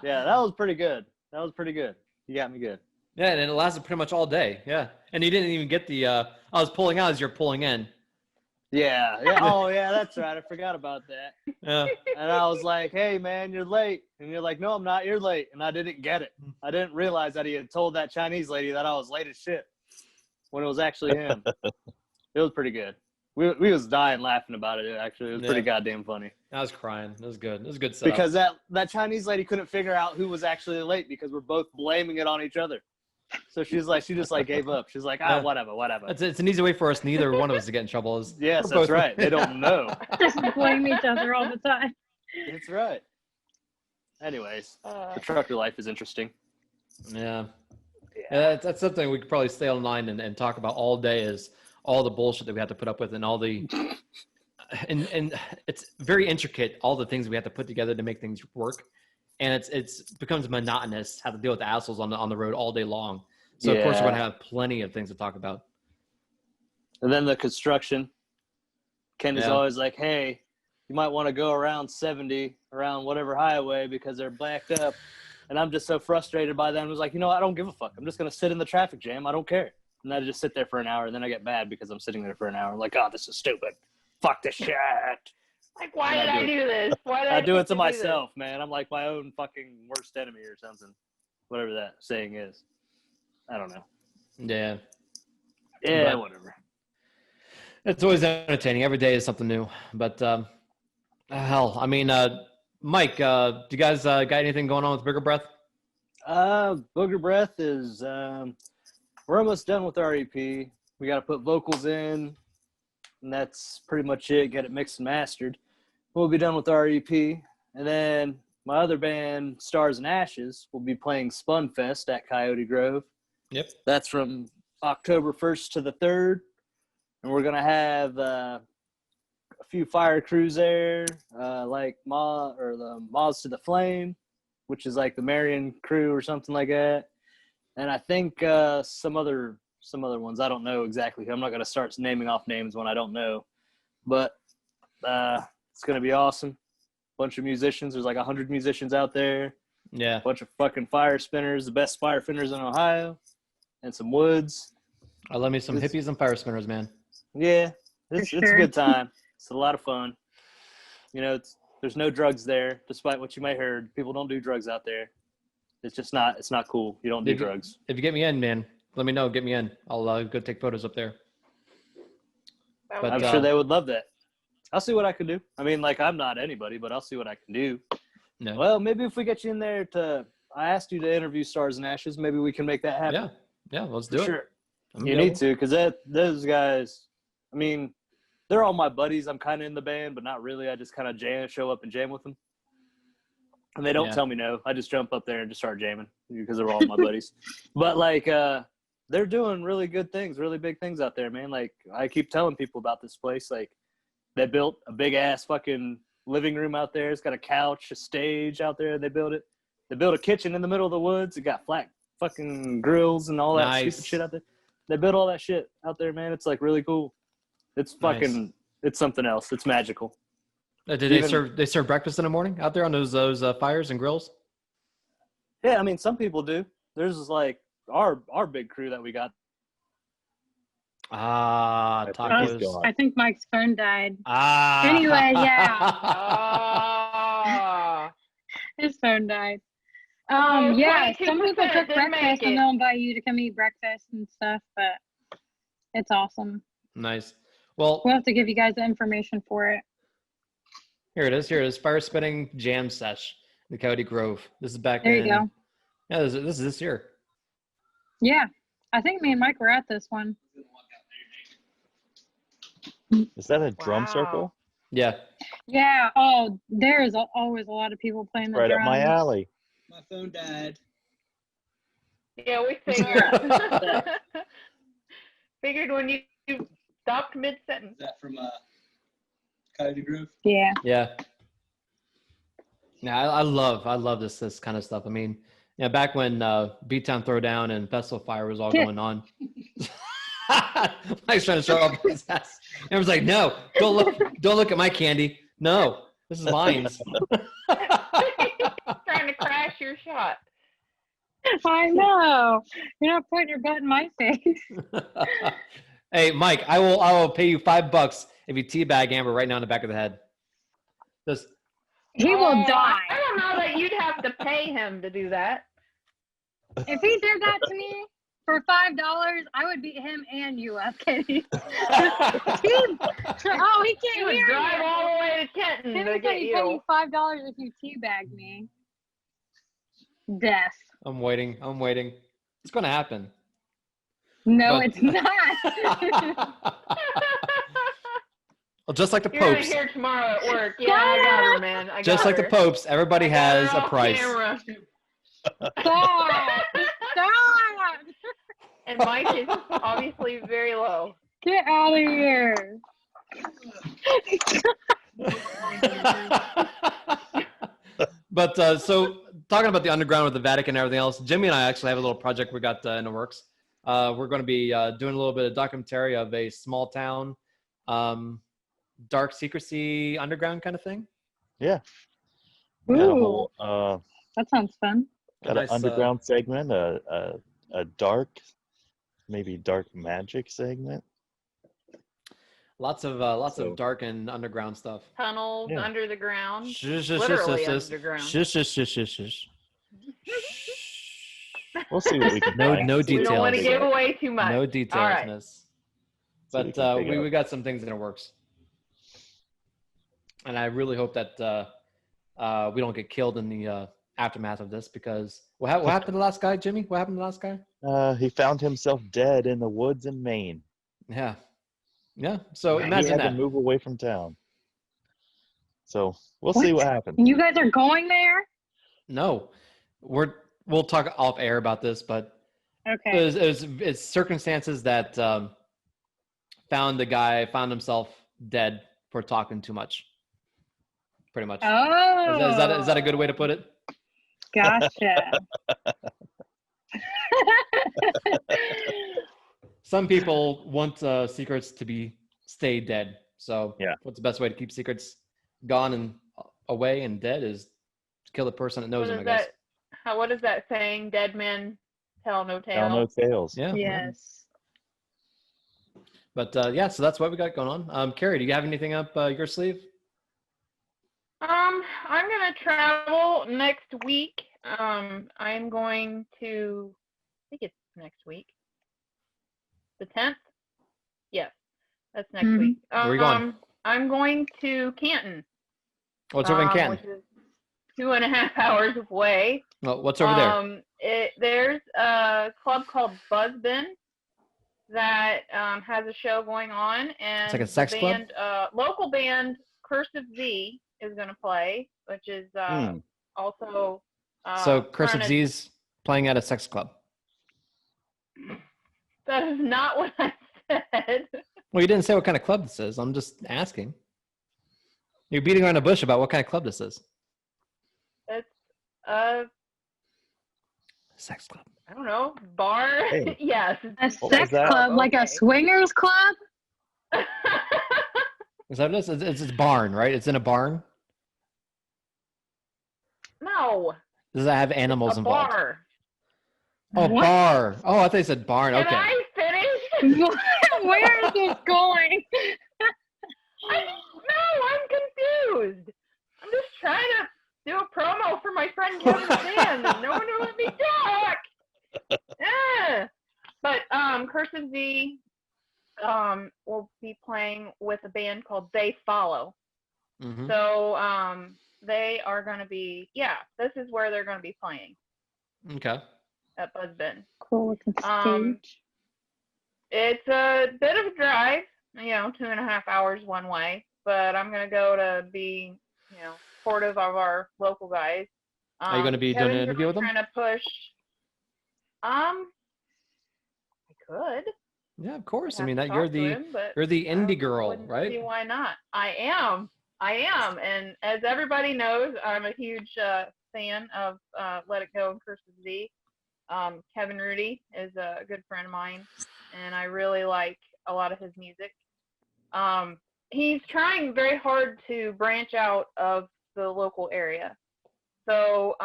Yeah, that was pretty good. You got me good. Yeah, and it lasted pretty much all day. Yeah. And you didn't even get the I was pulling out as you're pulling in. Yeah. Oh, yeah, that's right. I forgot about that. Yeah. And I was like, hey, man, you're late. And you're like, no, I'm not. You're late. And I didn't get it. I didn't realize that he had told that Chinese lady that I was late as shit when it was actually him. It was pretty good. We was dying laughing about it, actually. It was pretty goddamn funny. I was crying. It was good. It was a good setup. Because that Chinese lady couldn't figure out who was actually late because we're both blaming it on each other. So she just gave up. She's like, whatever. It's an easy way for us, neither one of us to get in trouble. Yes, that's right. They don't know. Just blame each other all the time. That's right. Anyways, the trucker life is interesting. Yeah. That's something we could probably stay online and talk about all day is all the bullshit that we have to put up with and all the and it's very intricate, all the things we have to put together to make things work. And it's becomes monotonous how to deal with the assholes on the road all day long. So of course we're gonna have plenty of things to talk about. And then the construction. Ken is always like, hey, you might want to go around 70 around whatever highway because they're backed up. And I'm just so frustrated by that. I was like, I don't give a fuck. I'm just going to sit in the traffic jam. I don't care. And I just sit there for an hour. And then I get mad because I'm sitting there for an hour. I'm like, oh, this is stupid. Fuck this shit. Like, why did I do this? Why did I do it to this? myself, man. I'm like my own fucking worst enemy or something. Whatever that saying is. I don't know. Yeah. Yeah, But whatever. it's always entertaining. Every day is something new. But hell, I mean, Mike, do you guys got anything going on with Bigger Breath? Booger Breath is we're almost done with our EP. We got to put vocals in, and that's pretty much it. Get it mixed and mastered. We'll be done with our EP, and then my other band, Stars and Ashes, will be playing Spunfest at Coyote Grove. Yep. That's from October 1st to the 3rd, and we're gonna have a few fire crews there, like the Moths to the Flame, which is like the Marion crew or something like that. And I think some other ones. I don't know exactly. I'm not going to start naming off names when I don't know. But it's going to be awesome. Bunch of musicians. There's like 100 musicians out there. Yeah. Bunch of fucking fire spinners, the best fire spinners in Ohio, and some woods. I love me some hippies and fire spinners, man. Yeah, it's a good time. It's a lot of fun. There's no drugs there, despite what you may heard. People don't do drugs out there. It's not cool. You don't do drugs. If you get me in, man, let me know. Get me in. I'll go take photos up there. I'm sure they would love that. I'll see what I can do. I mean, like, I'm not anybody, but I'll see what I can do. No. Well, maybe if we get you in there I asked you to interview Stars and Ashes, maybe we can make that happen. Yeah, let's do For it. sure. You need to, because those guys, I mean, they're all my buddies. I'm kind of in the band, but not really. I just kind of show up and jam with them. And they don't tell me no. I just jump up there and just start jamming because they're all my buddies. But, like, they're doing really good things, really big things out there, man. Like, I keep telling people about this place. Like, they built a big-ass fucking living room out there. It's got a couch, a stage out there. They built it. They built a kitchen in the middle of the woods. It got flat fucking grills and all that stupid shit out there. They built all that shit out there, man. It's, like, really cool. It's fucking it's something else. It's magical. They serve breakfast in the morning out there on those fires and grills? Yeah, I mean, some people do. There's, like, our big crew that we got. Tacos. I think Mike's phone died. Anyway, yeah. His phone died. Yeah, some people cook breakfast and they'll invite you to come eat breakfast and stuff, but it's awesome. Nice. Well, we'll have to give you guys the information for it. Here it is. Fire Spinning Jam Sesh, the Coyote Grove. This is back There you go. Yeah, this is this year. Yeah. I think me and Mike were at this one. Is that a drum circle? Yeah. Yeah. Oh, there is always a lot of people playing the right drums. up my alley. My phone died. Yeah, we figured. Figured when you stopped mid-sentence. Is that from Coyote Grove? Yeah. Yeah. Yeah, I love this kind of stuff. I mean, back when Beattown Throwdown and Festival Fire was all going on. Mike's trying to show up his ass. And I was like, no, don't look at my candy. No, this is mine. Trying to crash your shot. I know. You're not putting your butt in my face. Hey, Mike, I will pay you $5 if you teabag Amber right now in the back of the head. He will die. I don't know that you'd have to pay him to do that. If he did that to me for $5, I would beat him and you up, Kenny. He can't hear drive you. all the way to Kenton to get you. Pay you $5 if you teabag me. Death. I'm waiting. It's going to happen. No, it's not. Well, just like the You're Popes. You're here tomorrow at work. Yeah, I got her, man. Just like the Popes, everybody has a price. Stop! Stop! And Mike is obviously very low. Get out of here. But so talking about the underground with the Vatican and everything else, Jimmy and I actually have a little project we got in the works. We're going to be doing a little bit of documentary of a small town, dark secrecy underground kind of thing. Yeah. Ooh. That sounds fun. Got an underground segment, a dark, maybe dark magic segment. Lots of dark and underground stuff. Tunnels under the ground. Literally underground. We'll see what we can find. No details. We don't want to give away too much. No details. All right. But we got some things in the works. And I really hope that we don't get killed in the aftermath of this, because what happened to the last guy, Jimmy? What happened to the last guy? He found himself dead in the woods in Maine. Yeah. So he imagine had that. to move away from town. So we'll see what happens. You guys are going there? No, we'll talk off air about this, but okay, it's circumstances that found himself dead for talking too much. Pretty much. Oh, is that a good way to put it? Gotcha. Some people want secrets to stay dead. So what's the best way to keep secrets gone and away and dead is to kill the person that knows them, I guess. What is that saying? Dead men tell no tales. Tell no tales. Yeah. Yes. But so that's what we got going on. Carrie, do you have anything up your sleeve? I'm gonna travel next week. I'm going to, I think it's next week. The 10th? Yes, that's next week. Where are you going? I'm going to Canton. What's over in Canton? Which is 2.5 hours away. Well, what's over there? There's a club called Buzzbin that has a show going on, and It's like a sex club? Local band Cursive Z is going to play, which is also. So Cursive Z's playing at a sex club. That is not what I said. Well, you didn't say what kind of club this is. I'm just asking. You're beating around the bush about what kind of club this is. It's a sex club. I don't know, bar. Hey. Yes, a sex club, like a swingers club. Is that what it is? It's a barn, right? It's in a barn. No. Does that have animals involved? Bar. Oh, What? bar. Oh, I thought you said barn. Can Okay. I finish? Where is this going? I'm confused. I'm just trying to do a promo for my friend Kevin's band, and no one will let me talk. Yeah. But Cursive Z will be playing with a band called They Follow. Mm-hmm. So they are going to be, this is where they're going to be playing. Okay. At Buzzbin. Cool looking stage. It's a bit of a drive, 2.5 hours one way, but I'm going to go to be, supportive of our local guys. Are you going to be doing an interview with them? Trying to push. I could. Yeah, of course. I mean, that you're the indie girl, right? See why not? I am, and as everybody knows, I'm a huge fan of Let It Go and Cursive Z. Kevin Rudy is a good friend of mine, and I really like a lot of his music. He's trying very hard to branch out of the local area. So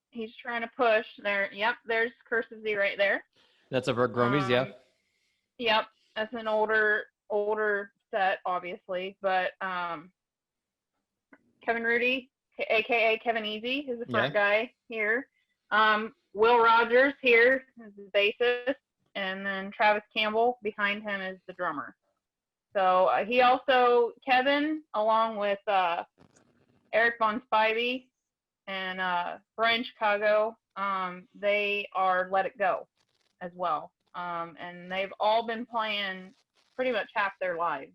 he's trying to push there. Yep, there's Cursive Z right there. That's a Gromies, yeah. Yep, that's an older set, obviously, but Kevin Rudy, aka Kevin Easy, is the front guy here. Will Rogers here is the bassist, and then Travis Campbell behind him is the drummer. So Kevin, along with Eric Von Spivey and Brian Chicago, they are Let It Go as well. And they've all been playing pretty much half their lives.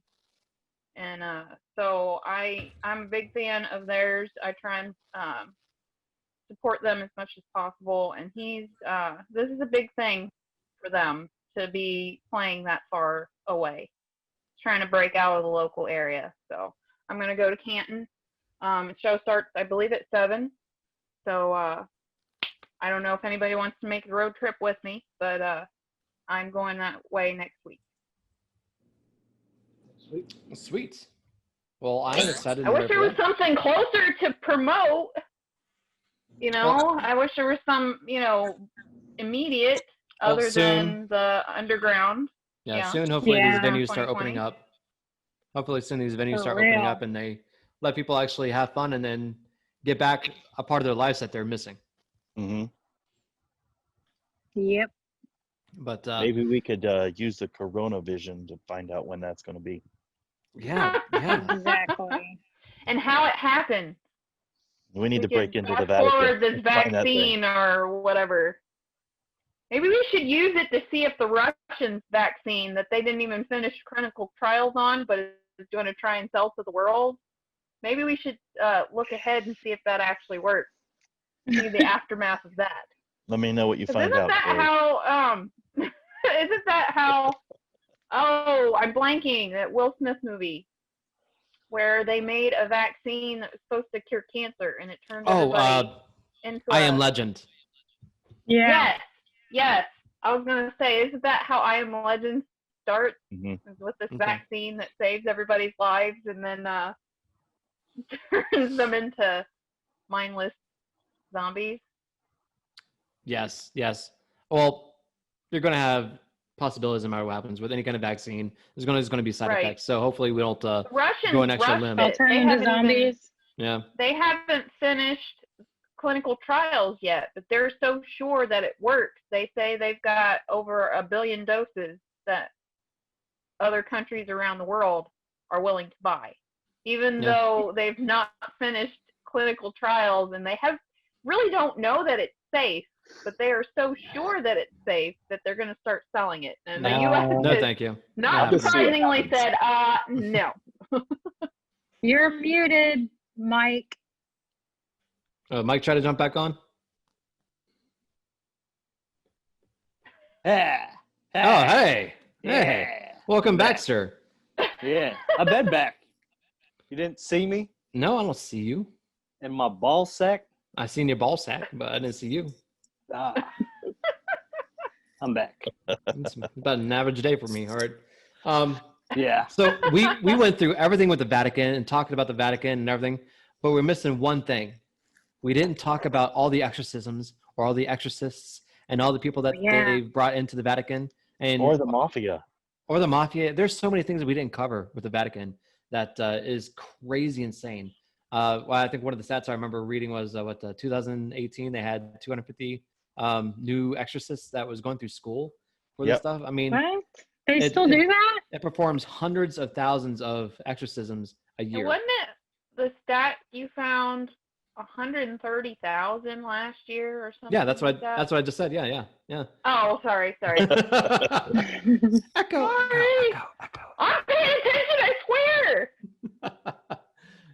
And so I'm a big fan of theirs. I try and support them as much as possible. And this is a big thing for them to be playing that far away. Trying to break out of the local area. So I'm going to go to Canton. The show starts, I believe, at 7. So I don't know if anybody wants to make the road trip with me, but I'm going that way next week. Sweet. Well, I'm excited. I wish there was something closer to promote. I wish there was some, immediate other than the underground. Yeah, soon. Hopefully these venues start opening up. Hopefully soon these venues start opening up and they let people actually have fun and then get back a part of their lives that they're missing. Mm-hmm. Yep. But maybe we could use the Corona Vision to find out when that's going to be. Yeah. Exactly. And how it happened. We need to break into the Vatican. Forward this vaccine or whatever. Maybe we should use it to see if the Russians vaccine that they didn't even finish clinical trials on, but is going to try and sell to the world. Maybe we should look ahead and see if that actually works. See the aftermath of that. Let me know what you find out. Isn't that how? Oh, I'm blanking. That Will Smith movie where they made a vaccine that was supposed to cure cancer, and it turned everybody into I Am Legend. Yeah. Yes. I was gonna say, isn't that how I Am Legend starts? Mm-hmm. With this vaccine that saves everybody's lives and then turns them into mindless zombies. Yes. Well, you're going to have possibilities no matter what happens with any kind of vaccine. There's going to be side effects. So hopefully we don't go an extra limb. They'll turn into zombies. They haven't finished clinical trials yet, but they're so sure that it works. They say they've got over 1 billion doses that other countries around the world are willing to buy, even though they've not finished clinical trials and they really don't know that it's safe, but they are so sure that it's safe that they're going to start selling it. And the U.S. No, thank you. not surprisingly said, no. You're muted, Mike. Mike, try to jump back on. Yeah. Oh, hey. Hey. Welcome back, sir. Yeah. I've been back. You didn't see me? No, I don't see you. In my ball sack? I seen your ball sack, but I didn't see you. I'm back. It's about an average day for me. All right. Yeah. So we went through everything with the Vatican and talking about the Vatican and everything, but we're missing one thing. We didn't talk about all the exorcisms or all the exorcists and all the people that they brought into the Vatican or the mafia. Or the mafia. There's so many things that we didn't cover with the Vatican that is crazy insane. Well, I think one of the stats I remember reading was 2018 they had 250 new exorcists that was going through school for this stuff. I mean, what? They still do that? It performs hundreds of thousands of exorcisms a year. Wasn't it the stat you found 130,000 last year or something? Yeah, that's what like I just said. Yeah. Oh, sorry. Echo. Sorry. I'm paying attention, I swear.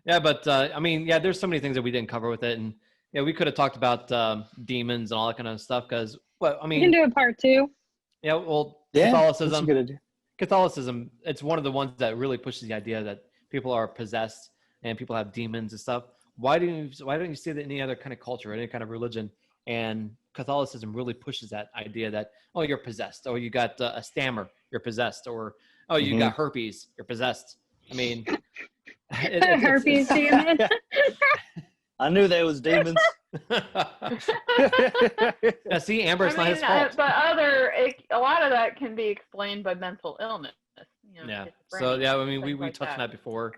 Yeah, but I mean, there's so many things that we didn't cover with it, and we could have talked about demons and all that kind of stuff because, well, I mean, we can do a part 2. Yeah, well, Catholicism, it's one of the ones that really pushes the idea that people are possessed and people have demons and stuff. Why don't you see that in any other kind of culture, any kind of religion? And Catholicism really pushes that idea that, oh, you're possessed, or you got a stammer, you're possessed, or oh, you got herpes, you're possessed. I mean, herpes demon. I knew they was demons. Now, see, Amber, it's not his fault. But a lot of that can be explained by mental illness. So I mean, we touched on that before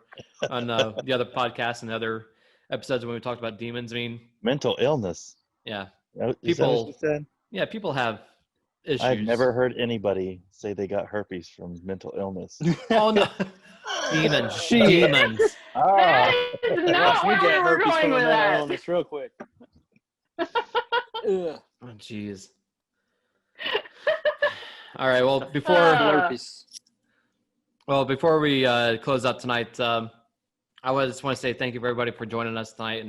on the other podcasts and other episodes when we talked about demons. I mean, mental illness. Yeah, is that what you said? Yeah, people have issues. I've never heard anybody say they got herpes from mental illness. Oh no, demons. Demons. That is not where we were going with that. Illness real quick. Oh, jeez. All right. Well, before we close out tonight, I just want to say thank you for everybody for joining us tonight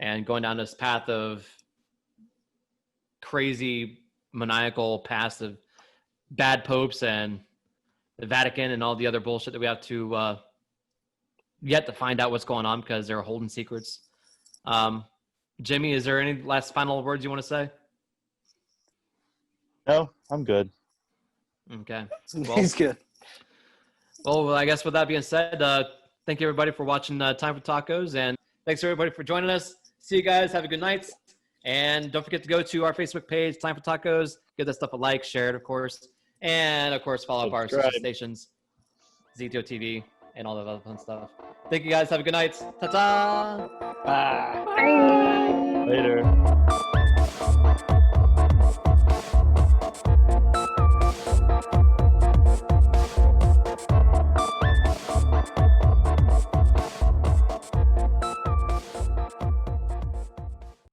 and going down this path of crazy maniacal past of bad popes and the Vatican and all the other bullshit that we have to yet to find out what's going on because they're holding secrets. Jimmy, is there any last final words you want to say? No, I'm good. Okay. Well, he's good. Well, I guess with that being said, thank you everybody for watching Time for Tacos, and thanks everybody for joining us. See you guys. Have a good night. And don't forget to go to our Facebook page, Time for Tacos. Give that stuff a like, share it, of course. And, of course, follow up our social stations, ZTO TV, and all that other fun stuff. Thank you guys. Have a good night. Ta-ta. Bye. Bye. Later.